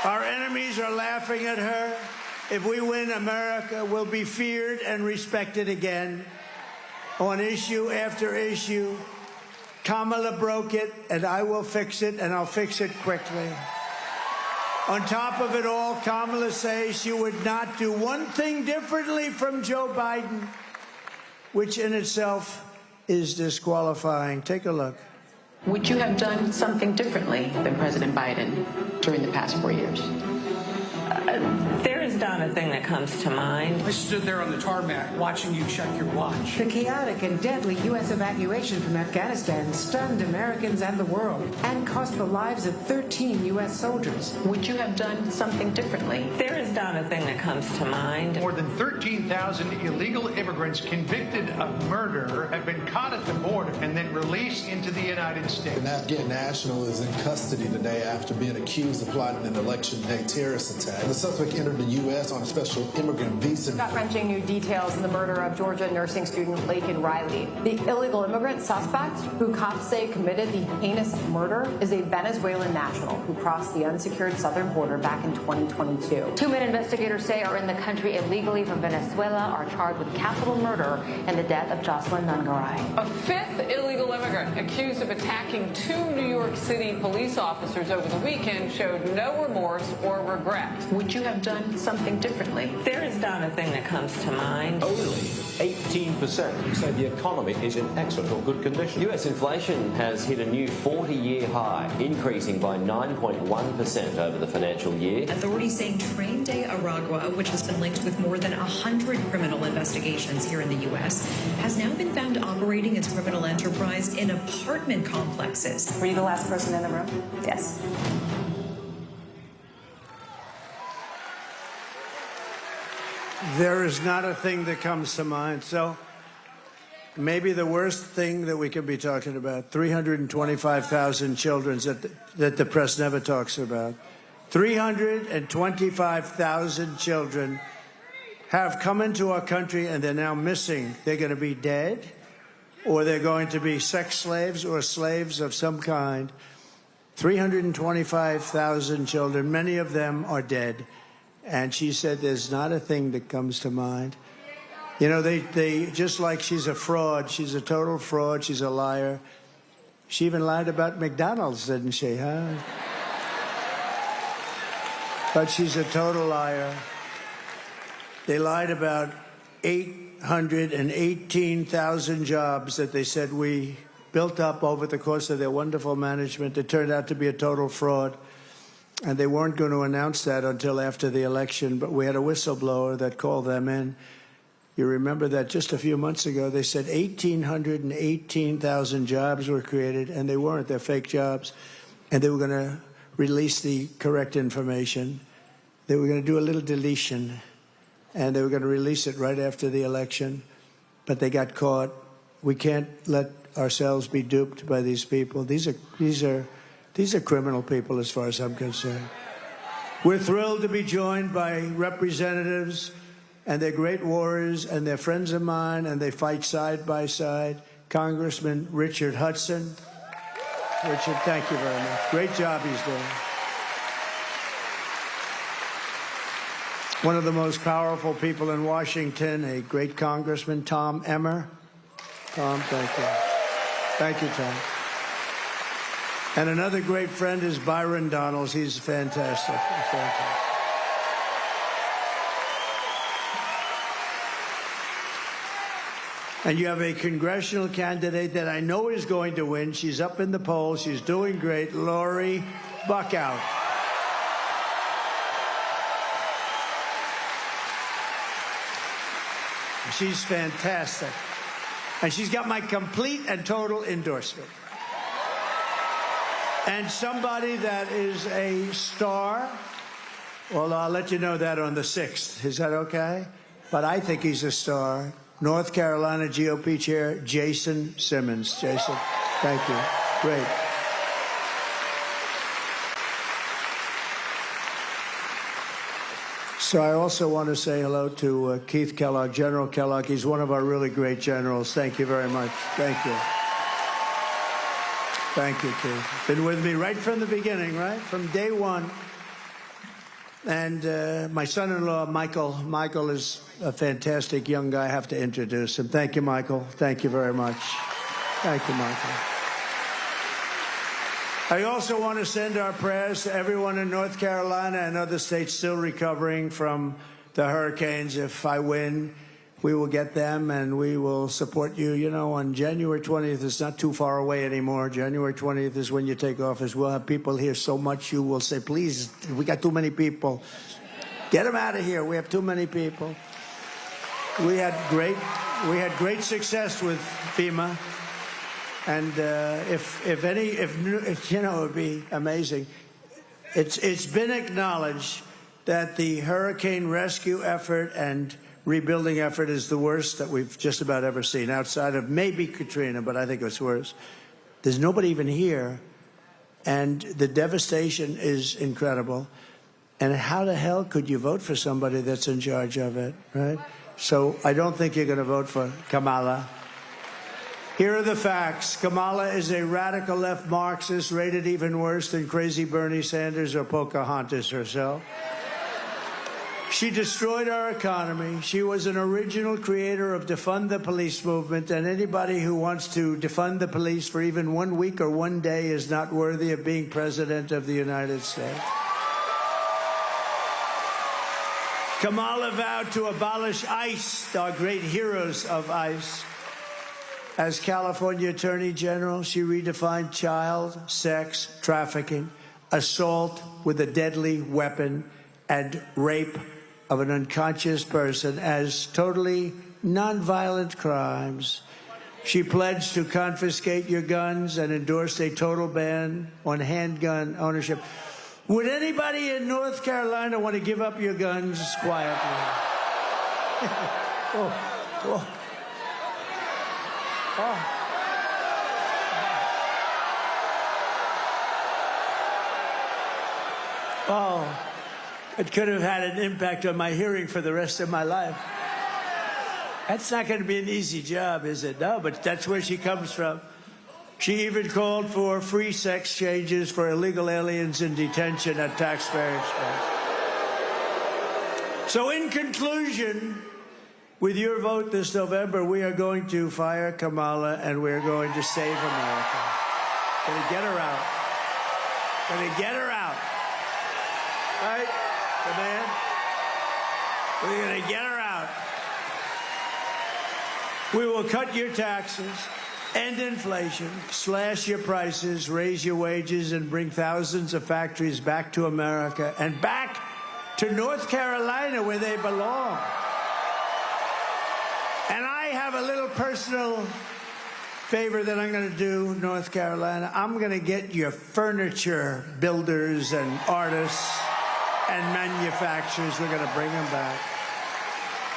S10: Our enemies are laughing at her. If we win, America will be feared and respected again on issue after issue. Kamala broke it, and I will fix it, and I'll fix it quickly. On top of it all, Kamala says she would not do one thing differently from Joe Biden, which in itself is disqualifying. Take a look.
S1: Would you have done something differently than President Biden during the past 4 years?
S11: There is not a thing that comes to mind.
S2: I stood there on the tarmac watching you check your watch.
S3: The chaotic and deadly U.S. evacuation from Afghanistan stunned Americans and the world and cost the lives of 13 U.S. soldiers.
S1: Would you have done something differently?
S11: There is not a thing that comes to mind.
S20: More than 13,000 illegal immigrants convicted of murder have been caught at the border and then released into the United States.
S27: An Afghan national is in custody today after being accused of plotting an election day terrorist attack. The suspect entered the U.S. on a special immigrant visa.
S24: Gut-wrenching new details in the murder of Georgia nursing student Laken Riley. The illegal immigrant suspect, who cops say committed the heinous murder, is a Venezuelan national who crossed the unsecured southern border back in 2022.
S4: Two men investigators say are in the country illegally from Venezuela are charged with capital murder in the death of Jocelyn Nungaray.
S5: A fifth illegal immigrant accused of attacking two New York City police officers over the weekend showed no remorse or regret.
S1: Would you have done something differently?
S11: There is not a thing that comes to mind.
S30: Only 18% say the economy is in excellent or good condition.
S6: US inflation has hit a new 40-year high, increasing by 9.1% over the financial year.
S7: Authorities saying Train de Aragua, which has been linked with more than 100 criminal investigations here in the U.S., has now been found operating its criminal enterprise in apartment complexes.
S17: Were you the last person in the room? Yes.
S10: There is not a thing that comes to mind. So maybe the worst thing that we could be talking about, 325,000 children that the press never talks about. 325,000 children have come into our country and they're now missing. They're going to be dead, or they're going to be sex slaves or slaves of some kind. 325,000 children, many of them are dead. And she said there's not a thing that comes to mind. You know, they just like she's a fraud. She's a total fraud. She's a liar. She even lied about McDonald's, didn't she, huh? But she's a total liar. They lied about 818,000 jobs that they said we built up over the course of their wonderful management. It turned out to be a total fraud. And they weren't going to announce that until after the election, but we had a whistleblower that called them in. You remember that just a few months ago, they said 1,818,000 jobs were created, and they weren't. They're fake jobs. And they were going to release the correct information. They were going to do a little deletion, and they were going to release it right after the election, but they got caught. We can't let ourselves be duped by these people. These are criminal people as far as I'm concerned. We're thrilled to be joined by representatives, and they're great warriors, and they're friends of mine, and they fight side by side. Congressman Richard Hudson. Richard, thank you very much. Great job he's doing. One of the most powerful people in Washington, a great congressman, Tom Emmer. Tom, thank you. Thank you, Tom. And another great friend is Byron Donalds. He's fantastic. Fantastic. And you have a congressional candidate that I know is going to win. She's up in the polls. She's doing great. Lori Buckout. She's fantastic. And she's got my complete and total endorsement. And somebody that is a star, well, I'll let you know that on the 6th. Is that okay? But I think he's a star. North Carolina GOP Chair Jason Simmons. Jason, thank you. Great. So I also want to say hello to Keith Kellogg, General Kellogg. He's one of our really great generals. Thank you very much. Thank you. Thank you, Keith. Been with me right from the beginning, right? From day one. And my son-in-law, Michael. Michael is a fantastic young guy. I have to introduce him. Thank you, Michael. Thank you very much. Thank you, Michael. I also want to send our prayers to everyone in North Carolina and other states still recovering from the hurricanes. If I win, we will get them and we will support you. You know, on January 20th, it's not too far away anymore. January 20th is when you take office. We'll have people here so much you will say, please, we got too many people. Get them out of here. We have too many people. We had great success with FEMA. And if you know, it would be amazing. It's been acknowledged that the hurricane rescue effort and rebuilding effort is the worst that we've just about ever seen, outside of maybe Katrina, but I think it's worse. There's nobody even here, and the devastation is incredible. And how the hell could you vote for somebody that's in charge of it, right? So I don't think you're going to vote for Kamala. Here are the facts. Kamala is a radical left Marxist, rated even worse than crazy Bernie Sanders or Pocahontas herself. She destroyed our economy. She was an original creator of defund the police movement, and anybody who wants to defund the police for even 1 week or 1 day is not worthy of being president of the United States. Kamala vowed to abolish ICE, our great heroes of ICE. As California Attorney General, she redefined child sex trafficking, assault with a deadly weapon, and rape of an unconscious person as totally nonviolent crimes. She pledged to confiscate your guns and endorsed a total ban on handgun ownership. Would anybody in North Carolina want to give up your guns quietly? Oh, it could have had an impact on my hearing for the rest of my life. That's not going to be an easy job, is it? No, but that's where she comes from. She even called for free sex changes for illegal aliens in detention at taxpayer expense. So in conclusion, with your vote this November, we are going to fire Kamala and we're going to save America. Going to get her out. Going to get her out. Right? The man? We're going to get her out. We will cut your taxes, end inflation, slash your prices, raise your wages, and bring thousands of factories back to America and back to North Carolina where they belong. And I have a little personal favor that I'm going to do, North Carolina. I'm going to get your furniture builders and artists and manufacturers. We're going to bring them back.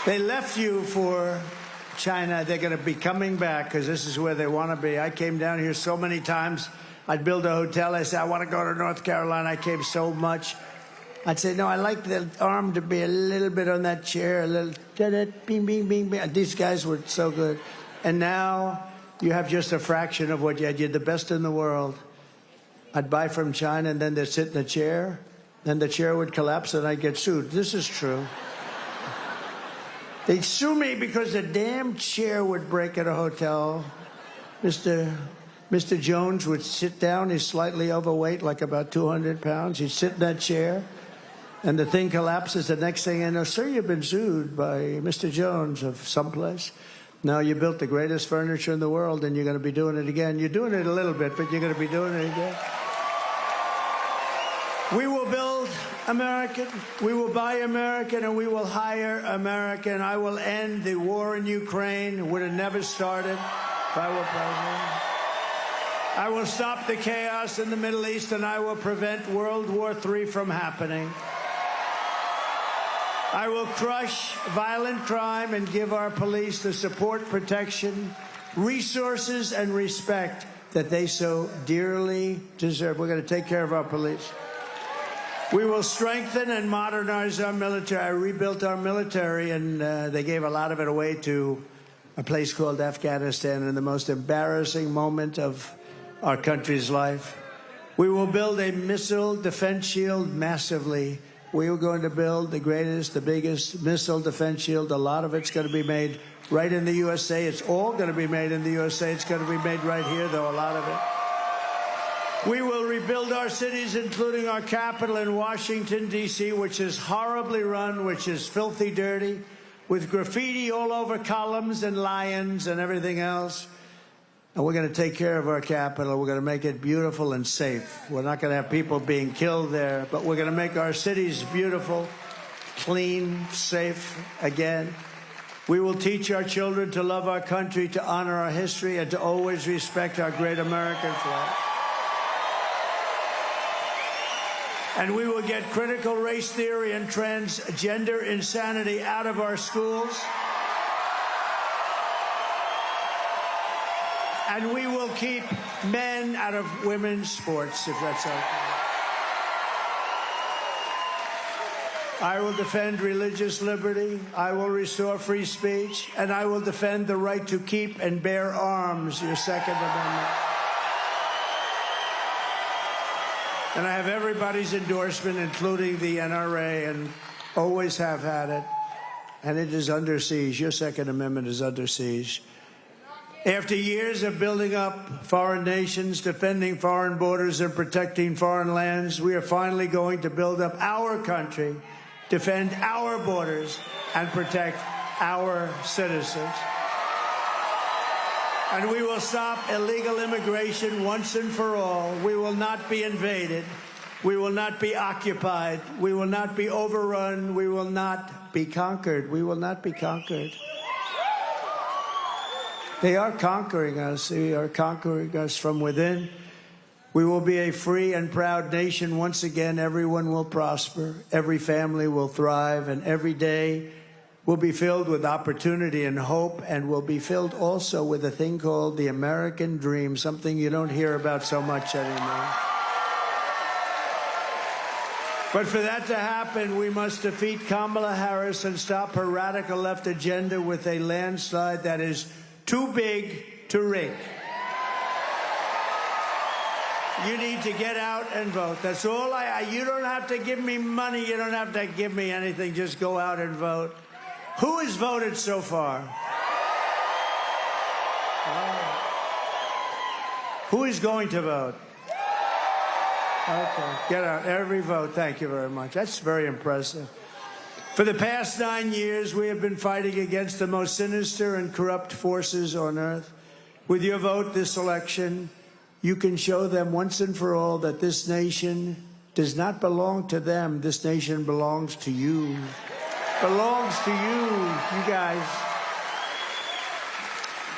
S10: They left you for China. They're going to be coming back because this is where they want to be. I came down here so many times. I'd build a hotel. I said, I want to go to North Carolina. I came so much. I'd say, no, I like the arm to be a little bit on that chair, a little bing, bing, bing, bing. These guys were so good. And now you have just a fraction of what you had. You're the best in the world. I'd buy from China, and then they'd sit in a chair, then the chair would collapse, and I'd get sued. This is true. They'd sue me because the damn chair would break at a hotel. Mr. Jones would sit down. He's slightly overweight, like about 200 pounds. He'd sit in that chair, and the thing collapses. The next thing I know, sir, you've been sued by Mr. Jones of someplace. Now you built the greatest furniture in the world, and you're going to be doing it again. You're doing it a little bit, but you're going to be doing it again. We will build American, we will buy American, and we will hire American. I will end the war in Ukraine. It would have never started if I were president. I will stop the chaos in the Middle East, and I will prevent World War III from happening. I will crush violent crime and give our police the support, protection, resources, and respect that they so dearly deserve. We're going to take care of our police. We will strengthen and modernize our military. I rebuilt our military, and they gave a lot of it away to a place called Afghanistan in the most embarrassing moment of our country's life. We will build a missile defense shield massively. We are going to build the greatest, the biggest missile defense shield. A lot of it's going to be made right in the USA. It's all going to be made in the USA. It's going to be made right here, though, a lot of it. We will rebuild our cities, including our capital in Washington, D.C., which is horribly run, which is filthy dirty, with graffiti all over columns and lions and everything else. And we're going to take care of our capital. We're going to make it beautiful and safe. We're not going to have people being killed there, but we're going to make our cities beautiful, clean, safe again. We will teach our children to love our country, to honor our history, and to always respect our great American flag. And we will get critical race theory and transgender insanity out of our schools. And we will keep men out of women's sports, if that's okay. I will defend religious liberty. I will restore free speech. And I will defend the right to keep and bear arms, your Second Amendment. And I have everybody's endorsement, including the NRA, and always have had it. And it is under siege. Your Second Amendment is under siege. After years of building up foreign nations, defending foreign borders, and protecting foreign lands, we are finally going to build up our country, defend our borders, and protect our citizens. And we will stop illegal immigration once and for all. We will not be invaded. We will not be occupied. We will not be overrun. We will not be conquered. We will not be conquered. They are conquering us. They are conquering us from within. We will be a free and proud nation once again. Everyone will prosper. Every family will thrive. And every day will be filled with opportunity and hope, and will be filled also with a thing called the American dream, something you don't hear about so much anymore. But for that to happen, we must defeat Kamala Harris and stop her radical left agenda with a landslide that is too big to rig. You need to get out and vote. That's all you don't have to give me money. You don't have to give me anything. Just go out and vote. Who has voted so far? Who is going to vote? Okay, get out. Every vote. Thank you very much. That's very impressive. For the past 9 years, we have been fighting against the most sinister and corrupt forces on earth. With your vote this election, you can show them once and for all that this nation does not belong to them. This nation belongs to you. Belongs to you guys.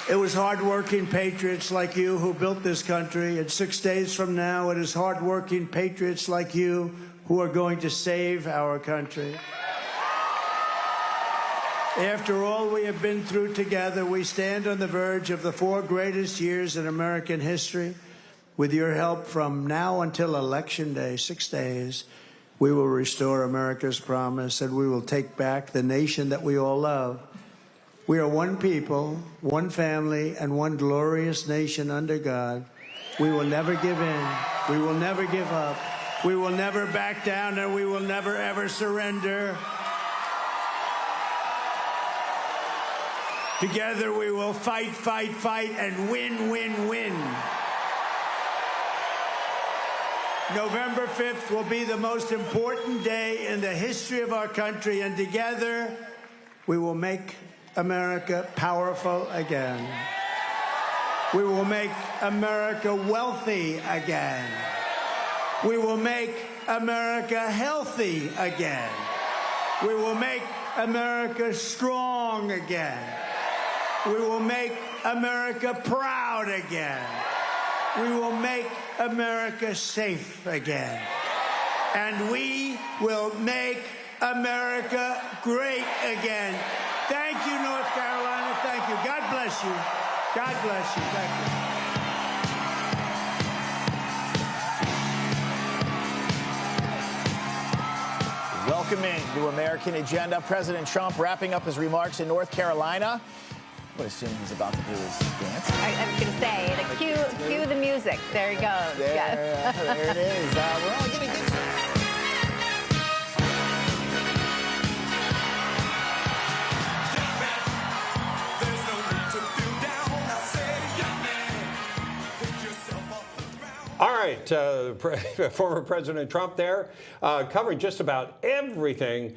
S10: It was hard-working patriots like you who built this country. And 6 days from now, it is hard-working patriots like you who are going to save our country. After all we have been through together, we stand on the verge of the 4 greatest years in American history. With your help from now until Election Day, 6 days, we will restore America's promise, and we will take back the nation that we all love. We are one people, one family, and one glorious nation under God. We will never give in. We will never give up. We will never back down, and we will never, ever surrender. Together we will fight, fight, fight, and win, win, win. November 5th will be the most important day in the history of our country, and together we will make America powerful again. We will make America wealthy again. We will make America healthy again. We will make America strong again. We will make America proud again. We will make America safe again. And we will make America great again. Thank you, North Carolina. Thank you. God bless you. God bless you. Thank you.
S8: Welcoming to American Agenda, President Trump wrapping up his remarks in North Carolina. I would assume he's about to do his dance.
S9: I was going to say, cue the music. There he goes.
S8: There it is. We're all going to get
S12: All right, former President Trump there, covering just about everything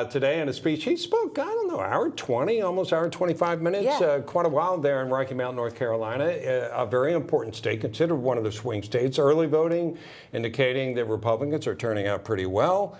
S12: today in a speech. He spoke, I don't know, hour 20, almost hour 25 minutes, quite a while there in Rocky Mount, North Carolina, a very important state, considered one of the swing states. Early voting indicating that Republicans are turning out pretty well.